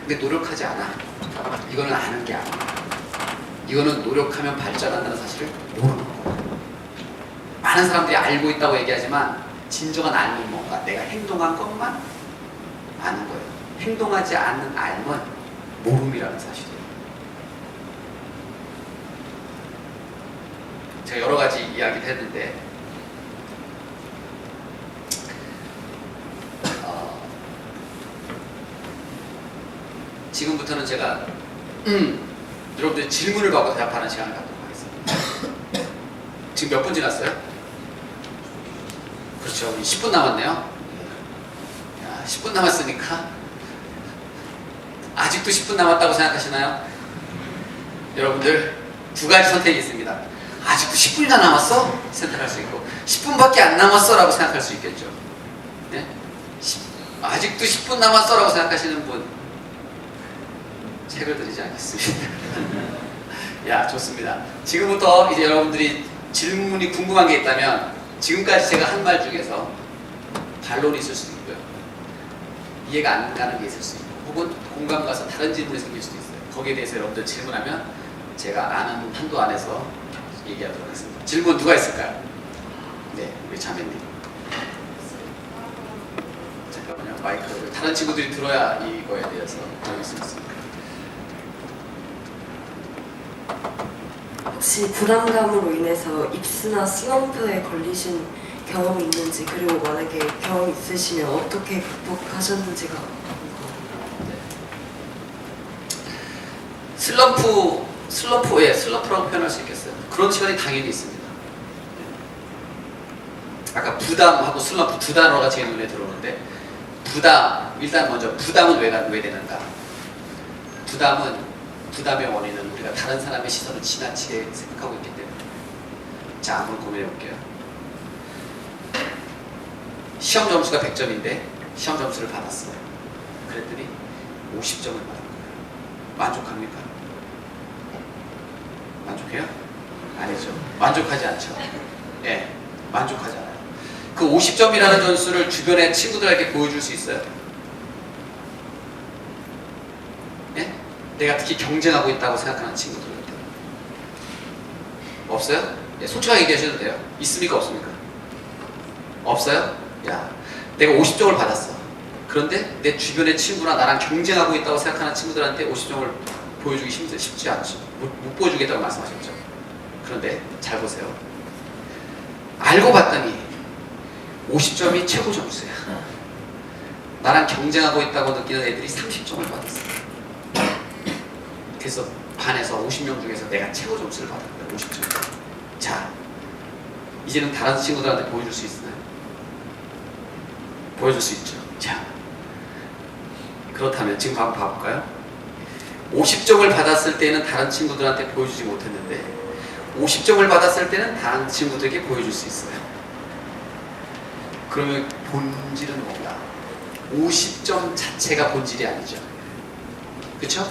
근데 노력하지 않아. 이거는 아는 게 아니에요. 이거는 노력하면 발전한다는 사실을 모르는 거예요. 많은 사람들이 알고 있다고 얘기하지만 진정한 알면 뭔가? 내가 행동한 것만 아는 거예요. 행동하지 않는 알면 모름이라는 사실이에요. 제가 여러 가지 이야기를 했는데 지금부터는 제가 여러분들 질문을 받고 대답하는 시간을 갖도록 하겠습니다. 지금 몇 분 지났어요? 그렇죠. 우리 10분 남았네요. 야, 10분 남았으니까 아직도 10분 남았다고 생각하시나요? 여러분들 두 가지 선택이 있습니다. 아직도 10분이나 남았어? 선택할 수 있고 10분밖에 안 남았어 라고 생각할 수 있겠죠. 네? 아직도 10분 남았어 라고 생각하시는 분 책을 드리지 않겠습니다. 야, 좋습니다. 지금부터 이제 여러분들이 질문이 궁금한 게 있다면 지금까지 제가 한 말 중에서 반론이 있을 수도 있고요. 이해가 안 가는 게 있을 수 있고 혹은 공감 가서 다른 질문이 생길 수도 있어요. 거기에 대해서 여러분들 질문하면 제가 아는 한도 안에서 얘기하도록 하겠습니다. 질문 누가 있을까요? 네, 우리 자매님. 잠깐만요. 마이크를 다른 친구들이 들어야 이거에 대해서 배울 수 있습니다. 혹시 부담감으로 인해서 입스나 슬럼프에 걸리신 경험이 있는지, 그리고 만약에 경험이 있으시면 어떻게 극복하셨는지가 궁금합니다. 슬럼프라고 표현할 수 있겠어요. 그런 시간이 당연히 있습니다. 아까 부담하고 슬럼프 두 단어가 제 눈에 들어오는데, 일단 먼저 부담은 왜 되는가? 부담의 원인은 우리가 다른 사람의 시선을 지나치게 생각하고 있기 때문에. 자, 한번 고민해 볼게요. 시험 점수가 100점인데 시험 점수를 받았어요. 그랬더니 50점을 받은 거예요. 만족합니까? 만족해요? 아니죠. 만족하지 않죠. 예, 만족하지 않아요. 그 50점이라는 점수를 주변의 친구들에게 보여줄 수 있어요? 예? 내가 특히 경쟁하고 있다고 생각하는 친구들한테 없어요? 예, 솔직하게 얘기하셔도 돼요. 있습니까? 없습니까? 없어요? 야, 내가 50점을 받았어. 그런데 내 주변의 친구나 나랑 경쟁하고 있다고 생각하는 친구들한테 50점을 보여주기 쉽지 않죠. 못 보여주겠다고 말씀하셨죠. 그런데 잘 보세요. 알고 봤더니 50점이 최고 점수야. 나랑 경쟁하고 있다고 느끼는 애들이 30점을 받았어. 그래서 반에서 50명 중에서 내가 최고 점수를 받은 거야. 50점. 자, 이제는 다른 친구들한테 보여줄 수 있나요? 보여줄 수 있죠. 자, 그렇다면 지금 한번 봐볼까요? 50점을 받았을 때는 다른 친구들한테 보여주지 못했는데 50점을 받았을 때는 다른 친구들에게 보여줄 수 있어요. 그러면 본질은 뭔가? 50점 자체가 본질이 아니죠. 그렇죠?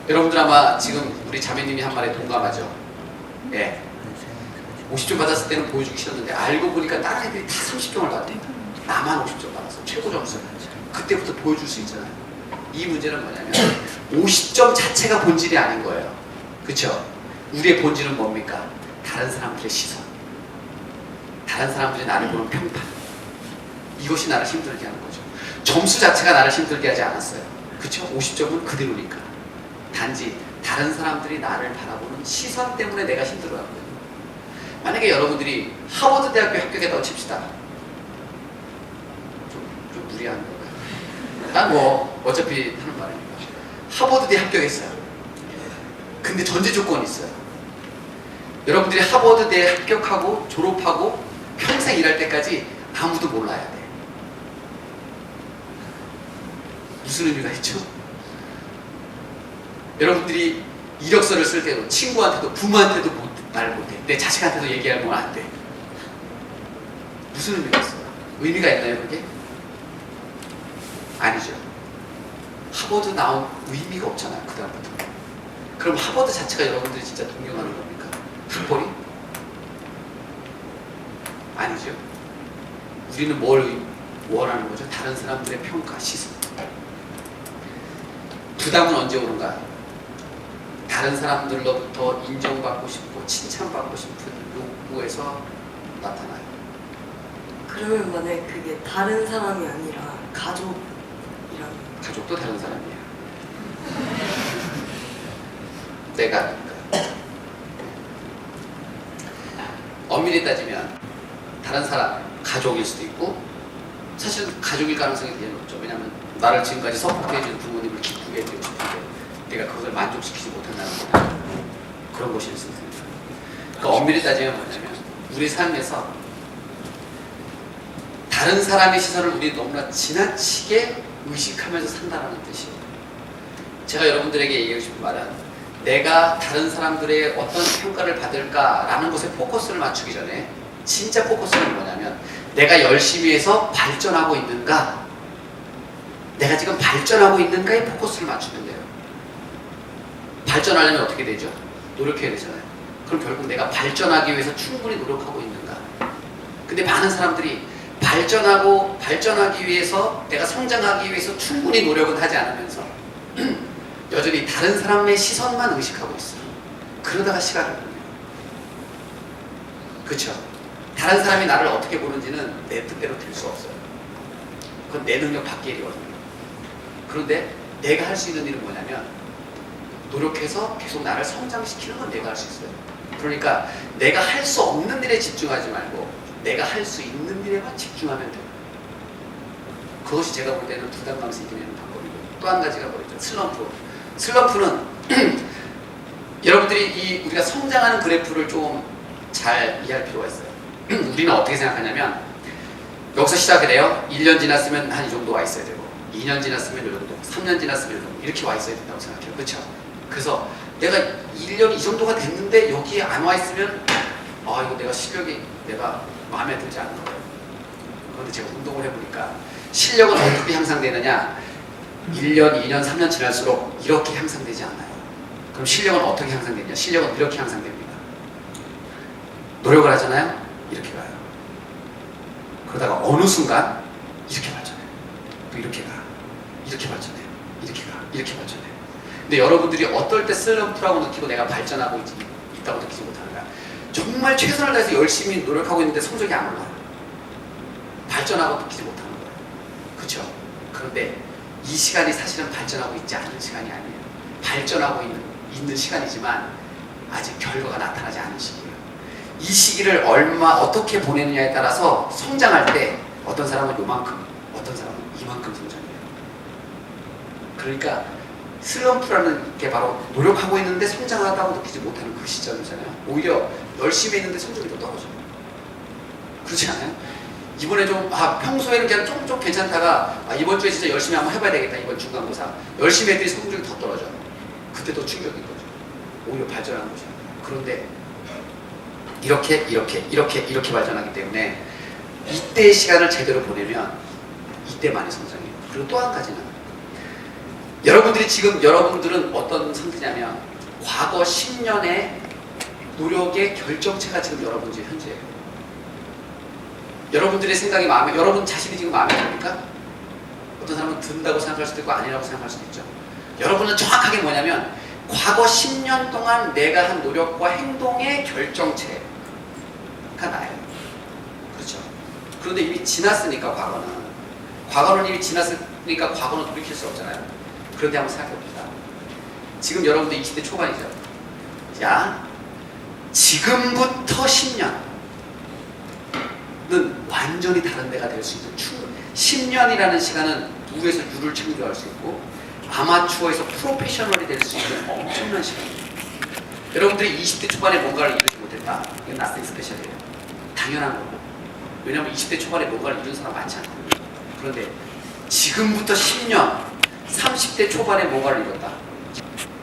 여러분들 아마 지금 우리 자매님이 한 말에 동감하죠? 예. 50점 받았을 때는 보여주기 싫었는데 알고 보니까 다른 애들이 다 30점을 받대. 나만 50점 받았어. 최고 점수. 그때부터 보여줄 수 있잖아요. 이 문제는 뭐냐면 50점 자체가 본질이 아닌 거예요. 그렇죠? 우리의 본질은 뭡니까? 다른 사람들의 시선. 다른 사람들이 나를 보는 평판. 이것이 나를 힘들게 하는 거죠. 점수 자체가 나를 힘들게 하지 않았어요. 그렇죠? 50점은 그대로니까. 단지 다른 사람들이 나를 바라보는 시선 때문에 내가 힘들어하거든요. 만약에 여러분들이 하버드 대학교 합격했다고 칩시다. 좀 무리한 건가요? 난 뭐 어차피 하는 말이니까. 하버드대 합격했어요. 근데 전제 조건이 있어요. 여러분들이 하버드대에 합격하고 졸업하고 평생 일할 때까지 아무도 몰라야 돼. 무슨 의미가 있죠? 여러분들이 이력서를 쓸 때도 친구한테도 부모한테도 말 못해. 내 자식한테도 얘기하면 안 돼. 무슨 의미가 있어요? 의미가 있나요, 그게? 아니죠. 하버드 나온 의미가 없잖아요, 그 다음부터. 그럼 하버드 자체가 여러분들이 진짜 동경하는 겁니까? 학벌이? 아니죠. 우리는 뭘 원하는 거죠? 다른 사람들의 평가, 시선. 부담은 언제 오는가? 다른 사람들로부터 인정받고 싶고 칭찬받고 싶은 욕구에서 나타나요. 그러면 만약에 그게 다른 사람이 아니라 가족이라는. 가족도 다른 사람이야. 내가 아니까. 엄밀히 따지면 다른 사람, 가족일 수도 있고 사실 가족일 가능성이 되게 높죠. 왜냐하면 나를 지금까지 서포트해준 부모님을 기쁘게 해주고 싶은데 내가 그것을 만족시키지 못한다는 거는 그런 것일 수 있습니다. 그러니까 엄밀히 따지면 뭐냐면 우리 삶에서 다른 사람의 시선을 우리 너무나 지나치게 의식하면서 산다는 뜻이에요. 제가 여러분들에게 얘기하고 싶은 말은 내가 다른 사람들의 어떤 평가를 받을까라는 것에 포커스를 맞추기 전에 진짜 포커스는 뭐냐면 내가 열심히 해서 발전하고 있는가, 내가 지금 발전하고 있는가에 포커스를 맞추면 돼요. 발전하려면 어떻게 되죠? 노력해야 되잖아요. 그럼 결국 내가 발전하기 위해서 충분히 노력하고 있는가. 근데 많은 사람들이 발전하기 위해서, 내가 성장하기 위해서 충분히 노력은 하지 않으면서 여전히 다른 사람의 시선만 의식하고 있어요. 그러다가 시간을 보내요. 그렇죠? 다른 사람이 나를 어떻게 보는지는 내 뜻대로 될 수 없어요. 그건 내 능력 밖의 일이거든요. 그런데 내가 할 수 있는 일은 뭐냐면 노력해서 계속 나를 성장시키는 건 내가 할 수 있어요. 그러니까 내가 할 수 없는 일에 집중하지 말고 내가 할 수 있는 일에만 집중하면 돼요. 그것이 제가 볼 때는 부담감에서 이겨내는 방법이고, 또 한 가지가 뭐였죠? 슬럼프. 슬럼프는 여러분들이 우리가 성장하는 그래프를 좀 잘 이해할 필요가 있어요. 우리는 어떻게 생각하냐면 여기서 시작을 해요. 1년 지났으면 한 이 정도 와 있어야 되고 2년 지났으면 이 정도, 3년 지났으면 이 정도 이렇게 와 있어야 된다고 생각해요. 그렇죠? 그래서 내가 1년 이 정도가 됐는데 여기에 안 와 있으면 이거 내가 실력이 내가 마음에 들지 않는 거예요. 그런데 제가 운동을 해보니까 실력은 어떻게 향상되느냐, 1년, 2년, 3년 지날수록 이렇게 향상되지 않아요. 그럼 실력은 어떻게 향상되냐? 실력은 이렇게 향상됩니다. 노력을 하잖아요? 이렇게 가요. 그러다가 어느 순간 이렇게 발전해요. 또 이렇게 가. 이렇게 발전해요. 이렇게 가. 이렇게 발전해요. 근데 여러분들이 어떨 때 슬럼프라고 느끼고 내가 발전하고 있다고 느끼지 못하는가? 정말 최선을 다해서 열심히 노력하고 있는데 성적이 안 올라요. 발전하고 느끼지 못하는 거예요. 그렇죠? 그런데 이 시간이 사실은 발전하고 있지 않은 시간이 아니에요. 발전하고 있는 시간이지만 아직 결과가 나타나지 않은 시기예요. 이 시기를 어떻게 보내느냐에 따라서 성장할 때 어떤 사람은 요만큼, 어떤 사람은 이만큼 성장해요. 그러니까 슬럼프라는 게 바로 노력하고 있는데 성장하다고 느끼지 못하는 그 시점이잖아요. 오히려 열심히 했는데 성적이 더 떨어져요. 그렇지 않아요? 이번에 좀 평소에는 그냥 좀 괜찮다가 이번 주에 진짜 열심히 한번 해봐야 되겠다. 이번 중간고사 열심히 했더니 성적이 더 떨어져요. 그때 더 충격인 거죠. 오히려 발전하는 거죠. 그런데 이렇게 발전하기 때문에 이때의 시간을 제대로 보내면 이때만이 성장해요. 그리고 또 한 가지는 여러분들은 어떤 상태냐면 과거 10년의 노력의 결정체가 지금 여러분들의 현재예요. 여러분들의 생각이 여러분 자신이 지금 마음에 듭니까? 어떤 사람은 든다고 생각할 수도 있고 아니라고 생각할 수도 있죠. 여러분은 정확하게 뭐냐면 과거 10년 동안 내가 한 노력과 행동의 결정체가 나예요. 그렇죠? 그런데 이미 지났으니까 과거는 이미 지났으니까 과거는 돌이킬 수 없잖아요. 그런데 한번 생각해 봅시다. 지금 여러분들 20대 초반이죠. 자, 지금부터 10년은 완전히 다른 데가 될 수 있는 10년이라는 시간은 누에서 유를 창조할 수 있고 아마추어에서 프로페셔널이 될 수 있는 엄청난 시간입니다. 여러분들이 20대 초반에 뭔가를 이루지 못했다. 이건 나스팅 스페셜이에요. 당연한 거고. 왜냐하면 20대 초반에 뭔가를 이룬 사람 많지 않거든요. 그런데 지금부터 10년, 30대 초반에 뭔가를 이뤘다.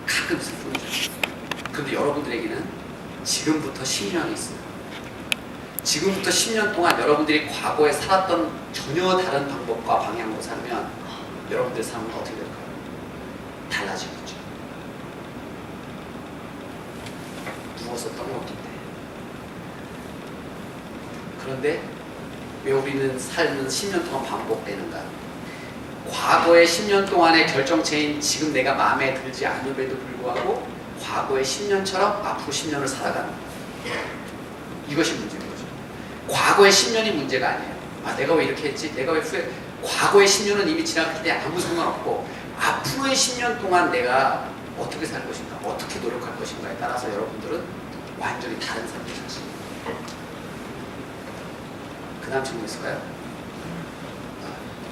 가끔 슬픔이죠. 그런데 여러분들에게는 지금부터 10년이 있어요. 지금부터 10년 동안 여러분들이 과거에 살았던 전혀 다른 방법과 방향으로 살면 여러분들의 삶은 어떻게 될까요? 달라지겠죠. 누워서 떡 먹기 때. 그런데 왜 우리는 삶은 10년 동안 반복되는가? 과거의 10년 동안의 결정체인 지금 내가 마음에 들지 않음에도 불구하고 과거의 10년처럼 앞으로 10년을 살아가는 거예요. 이것이 문제인 거죠. 과거의 10년이 문제가 아니에요. 내가 왜 이렇게 했지? 내가 왜 과거의 10년은 이미 지났기 때문에 아무 상관없고 앞으로의 10년 동안 내가 어떻게 살 것인가, 어떻게 노력할 것인가에 따라서 여러분들은 완전히 다른 삶을 살 수 있습니다. 그 다음 질문 있을까요?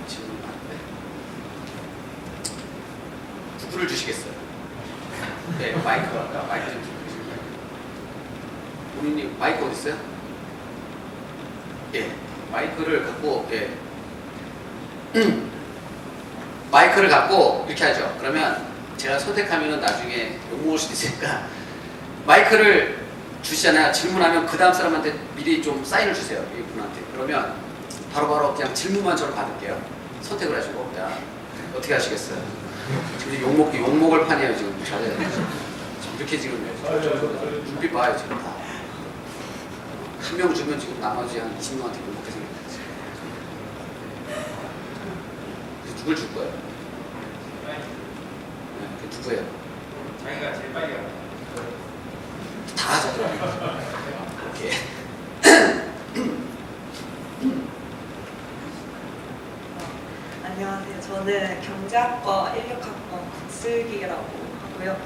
질문 많은데 누구를 주시겠어요? 네, 마이크 할까? 마이크 좀 주실까요? 본인님 마이크 어디 있어요? 예, 마이크를 갖고 예. 마이크를 갖고 이렇게 하죠. 그러면 제가 선택하면은 나중에 욕먹을 수도 있으니까 마이크를 주시잖아요. 질문하면 그 다음 사람한테 미리 좀 사인을 주세요. 이분한테. 그러면 바로바로 그냥 질문만 저를 받을게요. 선택을 하시고. 야, 어떻게 하시겠어요? 지금 욕먹을 판이에요. 지금 잘해야 돼요. 지금 이렇게 지금 눈빛 봐요. 지금 다. 한 명 주면 지금 나머지 한 20명한테 욕먹게 생겼어요. 누굴 줄 거예요? 네, 그 누구예요? 자기가 제일 빨리 가요. 다 하자더라고요. 오케이. 안녕하세요. 저는 경제학과 16학번 국슬기라고 하고요.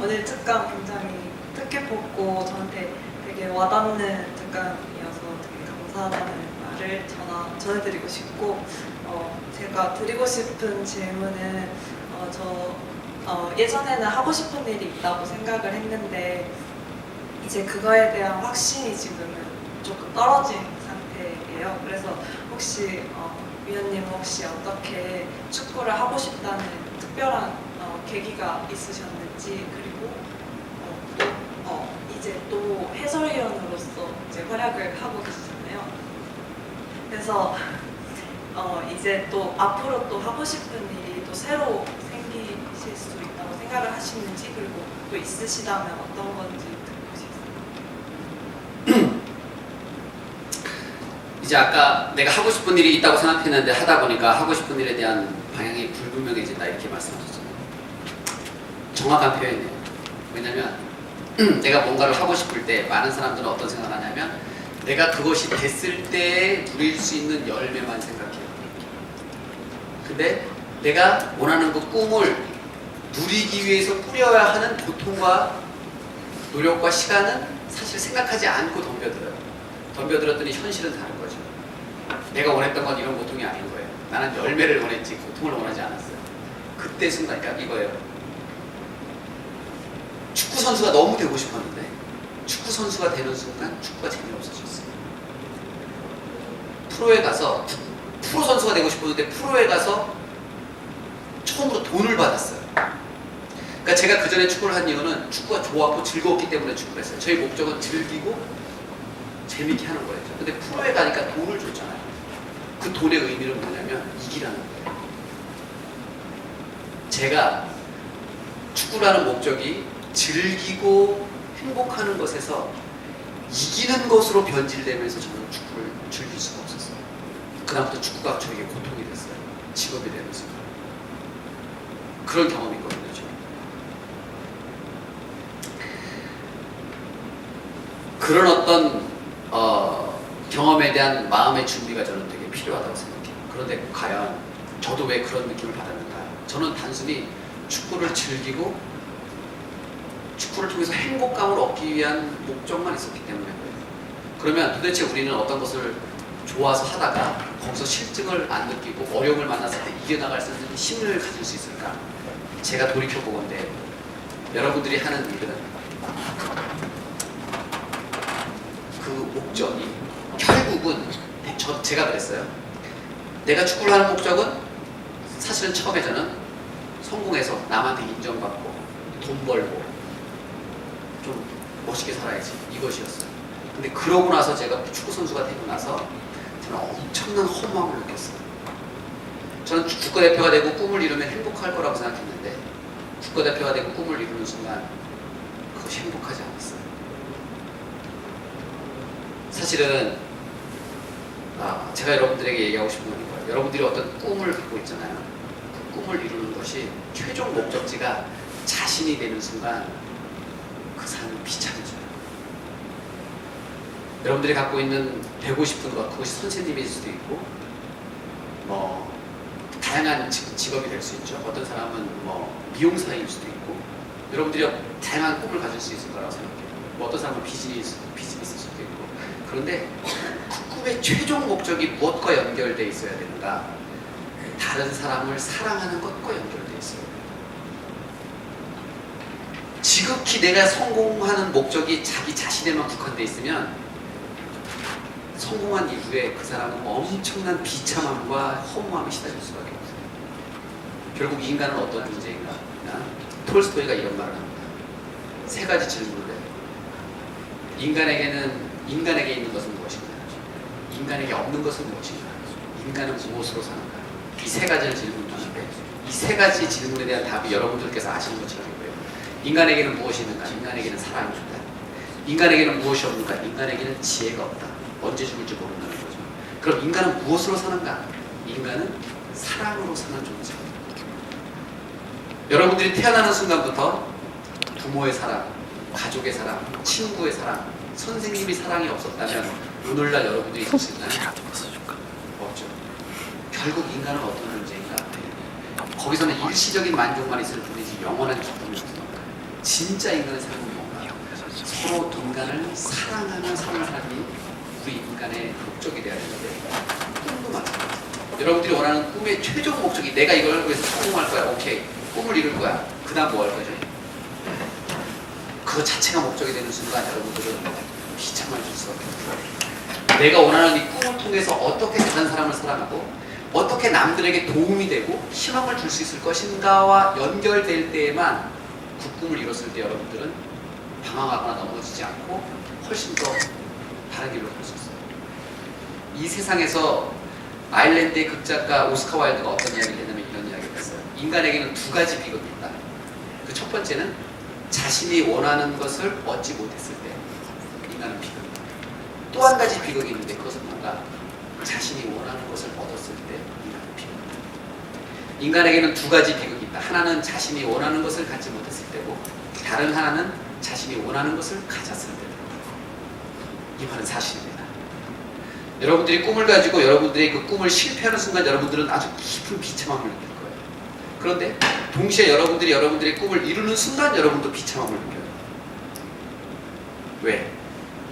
오늘 특강 굉장히 뜻깊었고 저한테 되게 와닿는 특강이어서 되게 감사하다는 말을 전해드리고 싶고 제가 드리고 싶은 질문은 예전에는 하고 싶은 일이 있다고 생각을 했는데 이제 그거에 대한 확신이 지금은 조금 떨어진 상태예요. 그래서 혹시 위원님 혹시 어떻게 축구를 하고 싶다는 특별한 계기가 있으셨는지 그리고 이제 또 해설위원으로서 이제 활약을 하고 계시잖아요. 그래서 이제 또 앞으로 또 하고 싶은 일이 또 새로 생기실 수 있다고 생각을 하시는지 그리고 또 있으시다면 어떤 건지 듣고 싶습니다. 이제 아까 내가 하고 싶은 일이 있다고 생각했는데 하다 보니까 하고 싶은 일에 대한 방향이 불분명해진다 이렇게 말씀하셨잖아요. 정확한 표현이에요. 왜냐면 내가 뭔가를 하고 싶을 때 많은 사람들은 어떤 생각을 하냐면 내가 그것이 됐을 때 누릴 수 있는 열매만 생각해요. 근데 내가 원하는 그 꿈을 누리기 위해서 뿌려야 하는 고통과 노력과 시간은 사실 생각하지 않고 덤벼들어요. 덤벼들었더니 현실은 다른 거죠. 내가 원했던 건 이런 고통이 아닌 거예요. 나는 열매를 원했지 고통을 원하지 않았어요. 그때 순간 이거예요. 축구 선수가 너무 되고 싶었는데 축구 선수가 되는 순간 축구가 재미없어졌어요. 프로에 가서 프로 선수가 되고 싶었는데 프로에 가서 처음으로 돈을 받았어요. 그러니까 제가 그 전에 축구를 한 이유는 축구가 좋았고 즐거웠기 때문에 축구를 했어요. 저희 목적은 즐기고 재밌게 하는 거였죠. 근데 프로에 가니까 돈을 줬잖아요. 그 돈의 의미는 뭐냐면 이기라는 거예요. 제가 축구라는 목적이 즐기고 행복하는 것에서 이기는 것으로 변질되면서 저는 축구를 즐길 수가 없었어요. 그다음부터 축구가 저에게 고통이 됐어요. 직업이 되면서. 그런 경험이 있거든요. 저는. 그런 어떤 경험에 대한 마음의 준비가 저는 되게 필요하다고 생각해요. 그런데 과연 저도 왜 그런 느낌을 받았는가? 저는 단순히 축구를 즐기고 축구를 통해서 행복감을 얻기 위한 목적만 있었기 때문에 그래요. 그러면 도대체 우리는 어떤 것을 좋아서 하다가 거기서 실증을 안 느끼고 어려움을 만났을 때 이겨나갈 수 있는 힘을 가질 수 있을까? 제가 돌이켜보건데 여러분들이 하는 일은 그 목적이 결국은 제가 그랬어요. 내가 축구를 하는 목적은 사실은 처음에 저는 성공해서 남한테 인정받고 돈 벌고 좀 멋있게 살아야지 이것이었어요. 근데 그러고 나서 제가 축구 선수가 되고 나서 저는 엄청난 허무함을 느꼈어요. 저는 국가대표가 되고 꿈을 이루면 행복할 거라고 생각했는데 국가대표가 되고 꿈을 이루는 순간 그것이 행복하지 않았어요. 사실은 제가 여러분들에게 얘기하고 싶은 건 이거예요. 여러분들이 어떤 꿈을 갖고 있잖아요. 그 꿈을 이루는 것이 최종 목적지가 자신이 되는 순간 그 삶이 비참해져요. 여러분들이 갖고 있는 되고 싶은 것, 그것이 선생님일 수도 있고 다양한 직업이 될 수 있죠. 어떤 사람은 미용사일 수도 있고 여러분들이 다양한 꿈을 가질 수 있을 거라고 생각해요. 어떤 사람은 비즈니스일 수도 있고 그런데 그 꿈의 최종 목적이 무엇과 연결되어 있어야 되는가? 다른 사람을 사랑하는 것과 연결되어 있어요. 지극히 내가 성공하는 목적이 자기 자신에만 국한되어 있으면 성공한 이후에 그 사람은 엄청난 비참함과 허무함에 시달릴 수밖에 없어요. 결국 인간은 어떤 존재인가? 톨스토이가 이런 말을 합니다. 세 가지 질문을 해요. 인간에게 있는 것은 무엇인가? 인간에게 없는 것은 무엇인가? 인간은 무엇으로 사는가? 이 세 가지를 질문하는데 이 세 가지 질문에 대한 답이 여러분들께서 아시는 것처럼이고요. 인간에게는 무엇이 있는가? 인간에게는 사랑이 있다. 인간에게는 무엇이 없는가? 인간에게는 지혜가 없다. 언제 죽을지 모른다는 거죠. 그럼 인간은 무엇으로 사는가? 인간은 사랑으로 사는 존재입니다. 여러분들이 태어나는 순간부터 부모의 사랑, 가족의 사랑, 친구의 사랑, 선생님이 사랑이 없었다면 오늘날 여러분들이 있을 수 있나요? 없죠. 결국 인간은 어떤 존재인가? 거기서는 일시적인 만족만 있을 뿐이지 영원한 기쁨이 없습니다. 진짜 인간의 삶은 뭔가? 서로 인간을 사랑하며 사는 삶이 우리 인간의 목적이 되어야 되는데 꿈도 마찬가지입니다. 여러분들이 원하는 꿈의 최종 목적이 내가 이걸 위해서 성공할 거야. 오케이. 꿈을 이룰 거야. 그 다음 뭐 할 거죠? 그 자체가 목적이 되는 순간 여러분들은 비참할 수밖에 없어요. 내가 원하는 이 꿈을 통해서 어떻게 다른 사람을 사랑하고 어떻게 남들에게 도움이 되고 희망을 줄 수 있을 것인가와 연결될 때에만 그 꿈을 이뤘을 때 여러분들은 방황하거나 넘어지지 않고 훨씬 더 다른 길로 갈 수 있어요. 이 세상에서 아일랜드의 극작가 오스카 와일드가 어떤 이야기를 했냐면 이런 이야기를 했어요. 인간에게는 두 가지 비극이 있다. 그 첫 번째는 자신이 원하는 것을 얻지 못했을 때 인간은 비극이다. 또 한 가지 비극이 있는데 그것은 뭔가 자신이 원하는 것을 얻었을 때 인간은 비극이다. 인간에게는 두 가지 비극이 있다. 하나는 자신이 원하는 것을 갖지 못했을 때고 다른 하나는 자신이 원하는 것을 가졌을 때다. 이 말은 사실입니다. 여러분들이 꿈을 가지고 여러분들이 그 꿈을 실패하는 순간 여러분들은 아주 깊은 비참함을 느낄 거예요. 그런데 동시에 여러분들의 꿈을 이루는 순간 여러분도 비참함을 느껴요. 왜?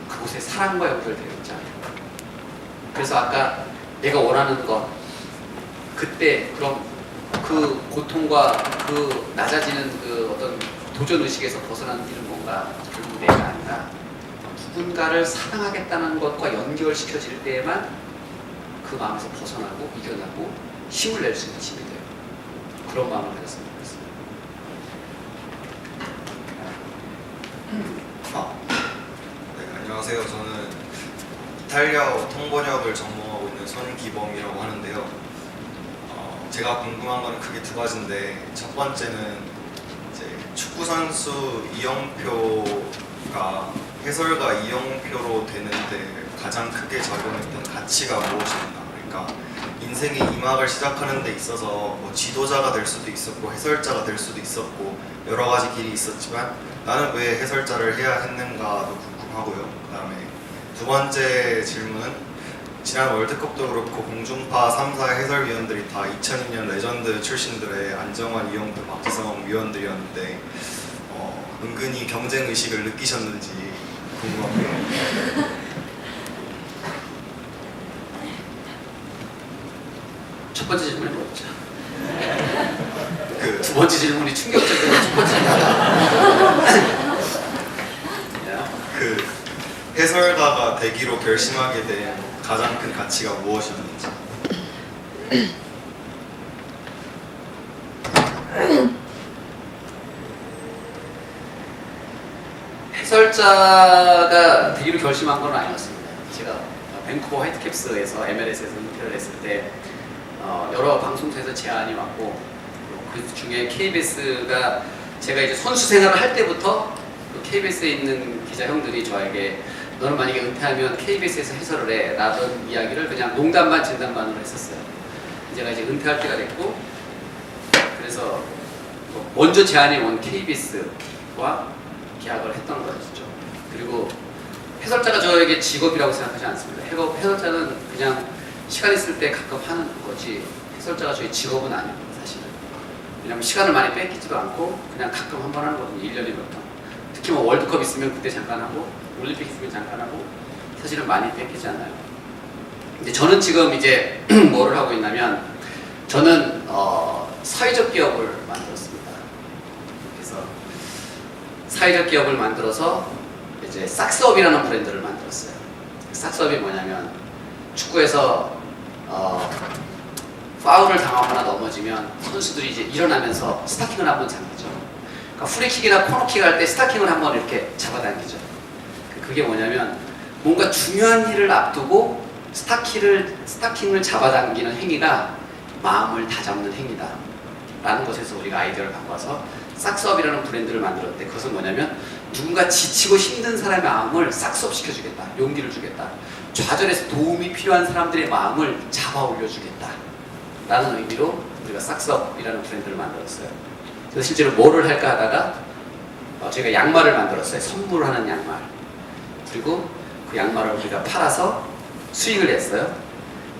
그곳에 사랑과 연결되어 있잖아요. 그래서 아까 내가 원하는 것 그때 그럼 그 고통과 그 낮아지는 그 어떤 도전 의식에서 벗어나는 길은 뭔가 결국 내가 아니라 누군가를 사랑하겠다는 것과 연결시켜질 때에만 그 마음에서 벗어나고 이겨나고 힘을 낼 수 있는 힘이 돼요. 그런 마음을 가졌으면 좋겠습니다. 네, 안녕하세요. 저는 이탈리아어 통번역을 전공하고 있는 손기범이라고 하는데요. 제가 궁금한 거는 크게 두 가지인데 첫 번째는 이제 축구 선수 이영표가 해설가 이영표로 되는데 가장 크게 작용했던 가치가 무엇인가? 그러니까 인생의 이막을 시작하는 데 있어서 뭐 지도자가 될 수도 있었고 해설자가 될 수도 있었고 여러 가지 길이 있었지만 나는 왜 해설자를 해야 했는가도 궁금하고요. 그다음에 두 번째 질문은 지난 월드컵도 그렇고 공중파 3사 해설위원들이 다 2002년 레전드 출신들의 안정환, 이영표, 박지성 위원들이었는데 은근히 경쟁 의식을 느끼셨는지 궁금합니다. 첫 번째 질문이 뭐였죠? 그 두 번째 질문이 충격적이고 첫 번째 그 해설가가 되기로 결심하게 된 가장 큰 가치가 무엇이었는지. 해설자가 되기로 결심한 건 아니었습니다. 제가 밴쿠버 화이트캡스에서 MLS에서 인터뷰를 했을 때 여러 방송사에서 제안이 왔고 그 중에 KBS가 제가 이제 선수 생활을 할 때부터 그 KBS에 있는 기자 형들이 저에게 너는 만약에 은퇴하면 KBS에서 해설을 해 라던 이야기를 그냥 농담반 진담반으로 했었어요. 제가 이제 은퇴할 때가 됐고 그래서 먼저 제안이 온 KBS와 계약을 했던 거였죠. 그리고 해설자가 저에게 직업이라고 생각하지 않습니다. 해설자는 그냥 시간 있을 때 가끔 하는 거지 해설자가 저희 직업은 아닙니다. 사실은. 왜냐면 시간을 많이 뺏기지도 않고 그냥 가끔 한 번 하는 거거든요. 1년에 몇 번. 특히 뭐 월드컵 있으면 그때 잠깐 하고 올림픽 있으면 잠깐 하고 사실은 많이 뺏기지 않아요. 이제 저는 지금 이제 뭐를 하고 있냐면 저는 사회적 기업을 만들었습니다. 그래서 사회적 기업을 만들어서 이제 싹스업이라는 브랜드를 만들었어요. 싹스업이 뭐냐면 축구에서 파울을 당하거나 넘어지면 선수들이 이제 일어나면서 스타킹을 한번 잡죠. 그러니까 프리킥이나 코너킥 할 때 스타킹을 한번 이렇게 잡아당기죠. 그게 뭐냐면 뭔가 중요한 일을 앞두고 스타킹을 잡아당기는 행위가 마음을 다잡는 행위다 라는 것에서 우리가 아이디어를 갖고 와서 싹스업이라는 브랜드를 만들었는데, 그것은 뭐냐면 누군가 지치고 힘든 사람의 마음을 싹스업 시켜주겠다, 용기를 주겠다, 좌절해서 도움이 필요한 사람들의 마음을 잡아 올려주겠다 라는 의미로 우리가 싹스업이라는 브랜드를 만들었어요. 그래서 실제로 뭐를 할까 하다가 저희가 양말을 만들었어요. 선물하는 양말. 그리고 그 양말을 우리가 팔아서 수익을 했어요.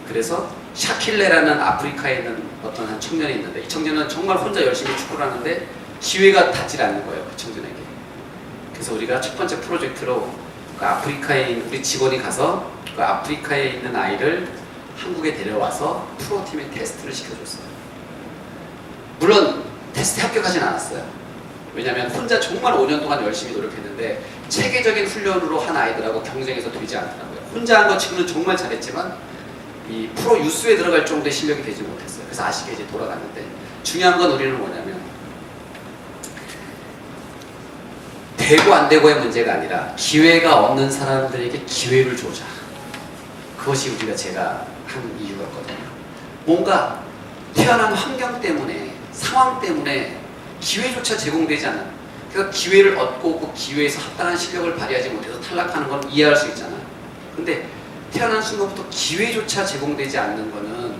그래서 샤킬레라는 아프리카에 있는 어떤 한 청년이 있는데, 이 청년은 정말 혼자 열심히 축구를 하는데 기회가 닿질 않는 거예요, 그 청년에게. 그래서 우리가 첫 번째 프로젝트로 그 아프리카에 있는 우리 직원이 가서 그 아프리카에 있는 아이를 한국에 데려와서 프로팀에 테스트를 시켜줬어요. 물론 테스트에 합격하진 않았어요. 왜냐하면 혼자 정말 5년 동안 열심히 노력했는데 체계적인 훈련으로 한 아이들하고 경쟁해서 되지 않더라고요. 혼자 한 것 치고는 정말 잘했지만 이 프로 유스에 들어갈 정도의 실력이 되지 못했어요. 그래서 아쉽게 이제 돌아갔는데, 중요한 건 우리는 뭐냐면 되고 안 되고의 문제가 아니라 기회가 없는 사람들에게 기회를 주자. 그것이 제가 한 이유였거든요. 뭔가 태어난 환경 때문에, 상황 때문에 기회조차 제공되지 않는, 그러니까 기회를 얻고 그 기회에서 합당한 실력을 발휘하지 못해서 탈락하는 건 이해할 수 있잖아요. 근데 태어난 순간부터 기회조차 제공되지 않는 거는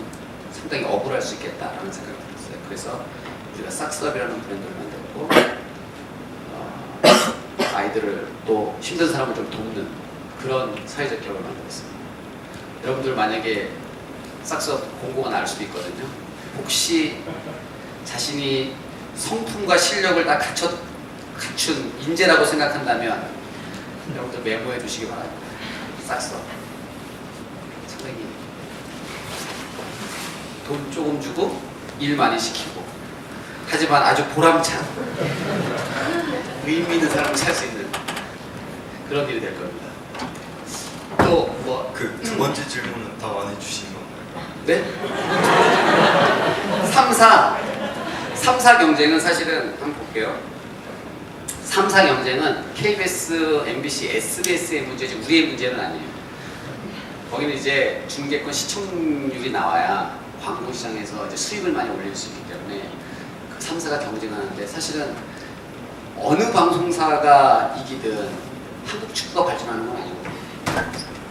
상당히 억울할 수 있겠다라는 생각이 들었어요. 그래서 우리가 싹스업이라는 브랜드를 만들었고, 아이들을 또 힘든 사람을 좀 돕는 그런 사회적 기업을 만들었습니다. 여러분들 만약에 싹스업 공고가 날 수도 있거든요. 혹시 자신이 성품과 실력을 다 갖춘 인재라고 생각한다면 여러분들 메모해 주시기 바랍니다. 싹스업. 상당히 돈 조금 주고 일 많이 시키고, 하지만 아주 보람찬 의미 있는 사람을 살 수 있는 그런 일이 될 겁니다. 또 뭐 그 두 번째 질문은 다 안 해주신 건가요? 네? 3사 경쟁은 사실은 한번 볼게요. 3사 경쟁은 KBS, MBC, SBS의 문제지 우리의 문제는 아니에요. 거기는 이제 중계권 시청률이 나와야 광고 시장에서 이제 수익을 많이 올릴 수 있기 때문에 그 3사가 경쟁하는데, 사실은 어느 방송사가 이기든 한국 축구가 발전하는 건 아니거든요.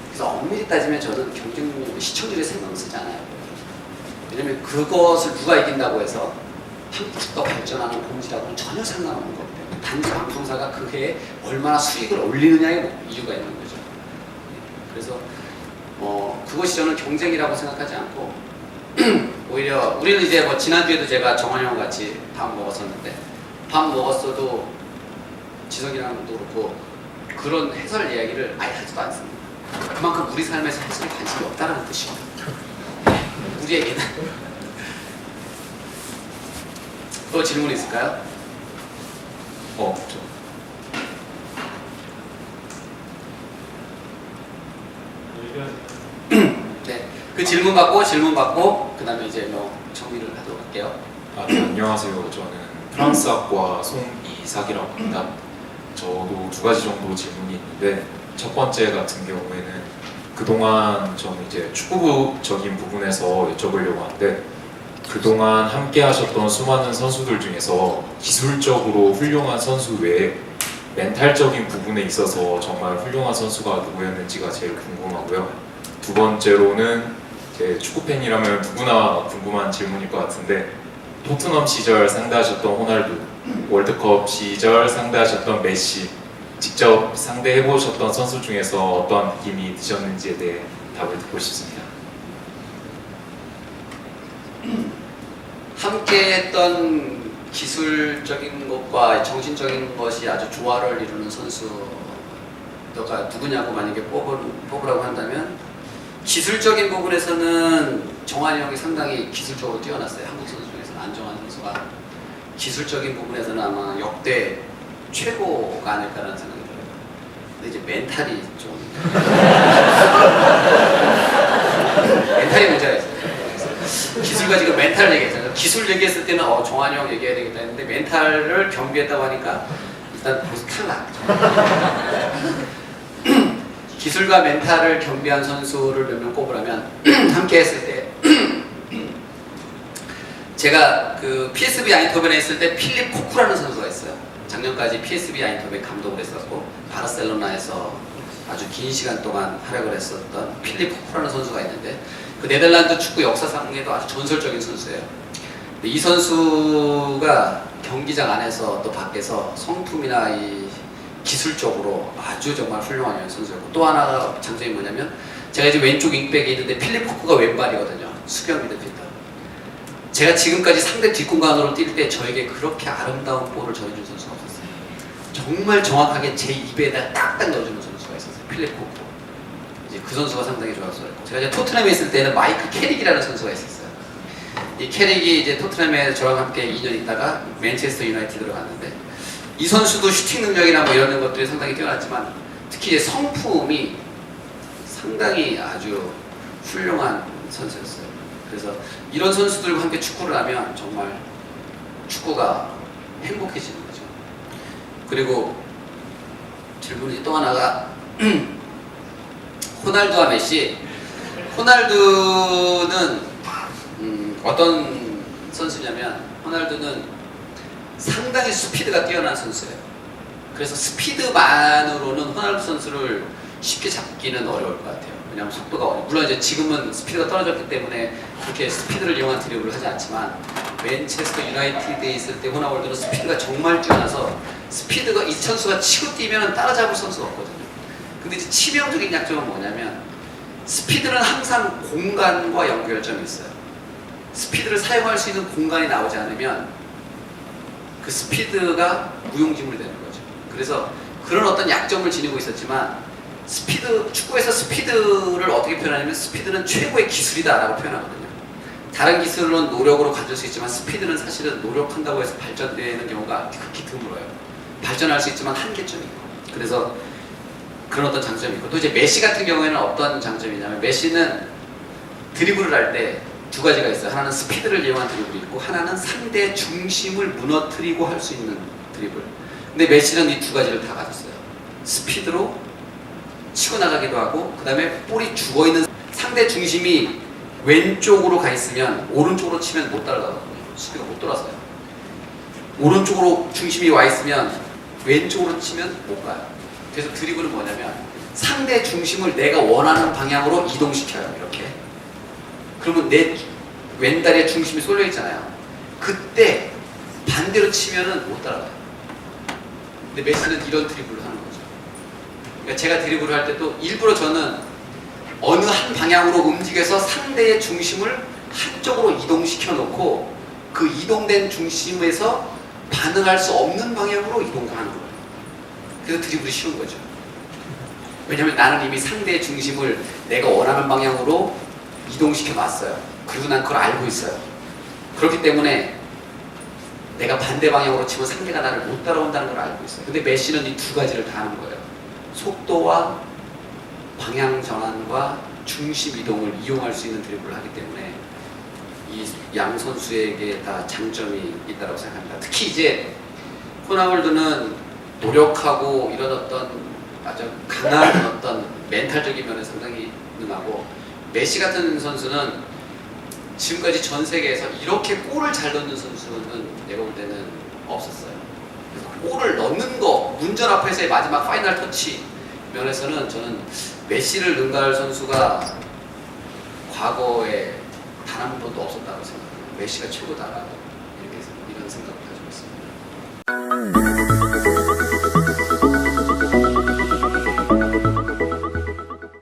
그래서 엄밀히 따지면 저는 경쟁 시청률에 신경 쓰지 않아요. 왜냐면 그것을 누가 이긴다고 해서 한국 축구가 발전하는 공지라고는 전혀 상관없는 거기 때문에 단지 방송사가 그 해에 얼마나 수익을 올리느냐에 이유가 있는 거죠. 그래서 그것이 저는 경쟁이라고 생각하지 않고 오히려 우리는 이제 뭐 지난주에도 제가 정환이 형 같이 밥 먹었었는데, 밥 먹었어도 지석이랑도 그렇고 그런 해설 이야기를 아예 하지도 않습니다. 그만큼 우리 삶에서 해설에 관심이 없다는 뜻이죠. 우리에게는. 또 질문 있을까요? 없죠. 네, 그 질문 받고 그 다음에 이제 뭐 정리를 하도록 할게요. 네, 안녕하세요. 저는 프랑스학과 송이삭이라고 합니다. 저도 두 가지 정도 질문이 있는데, 첫 번째 같은 경우에는 그동안 저는 이제 축구적인 부분에서 여쭤보려고 하는데, 그동안 함께 하셨던 수많은 선수들 중에서 기술적으로 훌륭한 선수 외에 멘탈적인 부분에 있어서 정말 훌륭한 선수가 누구였는지가 제일 궁금하고요. 두 번째로는 제 축구팬이라면 누구나 궁금한 질문일 것 같은데, 토트넘 시절 상대하셨던 호날두, 월드컵 시절 상대하셨던 메시, 직접 상대해보셨던 선수 중에서 어떠한 느낌이 드셨는지에 대해 답을 듣고 싶습니다. 함께했던 기술적인 것과 정신적인 것이 아주 조화를 이루는 선수가 누구냐고 만약에 뽑으라고 한다면 기술적인 부분에서는 정환이 형이 상당히 기술적으로 뛰어났어요. 한국 선수 중에서는 안정환 선수가 기술적인 부분에서는 아마 역대 최고가 아닐까라는 생각이 들어요. 근데 이제 멘탈이 좀 멘탈이 문제가 있어요. 기술과 지금 멘탈 얘기했잖아요. 기술 얘기했을 때는 정환이 형 얘기해야 되겠다 했는데 멘탈을 겸비했다고 하니까 일단 벌써 탈락. 기술과 멘탈을 겸비한 선수를 몇 명 꼽으라면 함께 했을 때 제가 그 PSV 아인토벤에 있을 때 필립 코쿠라는 선수가 있어요. 작년까지 PSV 아인토벤 감독을 했었고 바르셀로나에서 아주 긴 시간 동안 활약을 했었던 필립 코쿠라는 선수가 있는데 그 네덜란드 축구 역사상에도 아주 전설적인 선수예요. 근데 이 선수가 경기장 안에서 또 밖에서 성품이나 이 기술적으로 아주 정말 훌륭한 선수였고 또 하나가 장점이 뭐냐면 제가 이제 왼쪽 윙백에 있는데 필립 코쿠가 왼발이거든요. 수비형 미드필더. 제가 지금까지 상대 뒷공간으로 뛸 때 저에게 그렇게 아름다운 볼을 전해준 선수가 없었어요. 정말 정확하게 제 입에다 딱딱 넣어주는 선수가 있었어요. 필립 코쿠. 이제 그 선수가 상당히 좋았어요. 제가 이제 토트넘에 있을 때는 마이클 캐릭이라는 선수가 있었어요. 이 캐릭이 이제 토트넘에 저랑 함께 2년 있다가 맨체스터 유나이티드로 갔는데 이 선수도 슈팅 능력이나 뭐 이런 것들이 상당히 뛰어났지만 특히 이제 성품이 상당히 아주 훌륭한 선수였어요. 그래서 이런 선수들과 함께 축구를 하면 정말 축구가 행복해지는 거죠. 그리고 질문이 또 하나가 호날두와 메시. 호날두는 어떤 선수냐면 호날두는 상당히 스피드가 뛰어난 선수예요. 그래서 스피드만으로는 호날두 선수를 쉽게 잡기는 어려울 것 같아요. 왜냐하면 속도가 물론 이제 지금은 스피드가 떨어졌기 때문에 그렇게 스피드를 이용한 드리블을 하지 않지만 맨체스터 유나이티드에 있을 때 호날두는 스피드가 정말 뛰어나서 스피드가 이 선수가 치고 뛰면 따라잡을 선수가 없거든요. 근데 이제 치명적인 약점은 뭐냐면 스피드는 항상 공간과 연결점이 있어요. 스피드를 사용할 수 있는 공간이 나오지 않으면 그 스피드가 무용지물이 되는 거죠. 그래서 그런 어떤 약점을 지니고 있었지만 축구에서 스피드를 어떻게 표현하냐면 스피드는 최고의 기술이다라고 표현하거든요. 다른 기술은 노력으로 가질 수 있지만 스피드는 사실은 노력한다고 해서 발전되는 경우가 극히 드물어요. 발전할 수 있지만 한계점이 있고. 그래서 그런 어떤 장점이 있고 또 이제 메시 같은 경우에는 어떤 장점이냐면 메시는 드리블을 할 때 두 가지가 있어요. 하나는 스피드를 이용한 드리블이 있고 하나는 상대 중심을 무너뜨리고 할 수 있는 드리블. 근데 메시는 이 두 가지를 다 가졌어요. 스피드로 치고 나가기도 하고 그 다음에 볼이 죽어있는 상대 중심이 왼쪽으로 가 있으면 오른쪽으로 치면 못 따라가거든요. 수비가 못 돌아서요. 오른쪽으로 중심이 와 있으면 왼쪽으로 치면 못 가요. 그래서 드리블은 뭐냐면 상대 중심을 내가 원하는 방향으로 이동시켜요. 이렇게. 그러면 내 왼다리에 중심이 쏠려 있잖아요. 그때 반대로 치면은 못 따라가요. 근데 메시는 이런 드리블을 하는 거죠. 그러니까 제가 드리블을 할 때도 일부러 저는 어느 한 방향으로 움직여서 상대의 중심을 한쪽으로 이동시켜 놓고 그 이동된 중심에서 반응할 수 없는 방향으로 이동하는 거예요. 그래서 드리블이 쉬운 거죠. 왜냐면 나는 이미 상대의 중심을 내가 원하는 방향으로 이동시켜 놨어요. 그리고 난 그걸 알고 있어요. 그렇기 때문에 내가 반대 방향으로 치면 상대가 나를 못 따라온다는 걸 알고 있어요. 근데 메시는 이 두 가지를 다 하는 거예요. 속도와 방향 전환과 중심 이동을 이용할 수 있는 드리블을 하기 때문에 이 양 선수에게 다 장점이 있다고 생각합니다. 특히 이제 호날두는 노력하고 이런 어떤 아주 강한 어떤 멘탈적인 면에 상당히 능하고 메시 같은 선수는 지금까지 전 세계에서 이렇게 골을 잘 넣는 선수는 내가 볼 때는 없었어요. 그래서 골을 넣는 거, 문전 앞에서의 마지막 파이널 터치 면에서는 저는 메시를 능가할 선수가 과거에 단 한 번도 없었다고 생각해요. 메시가 최고다라고 이런 생각을 가지고 있습니다.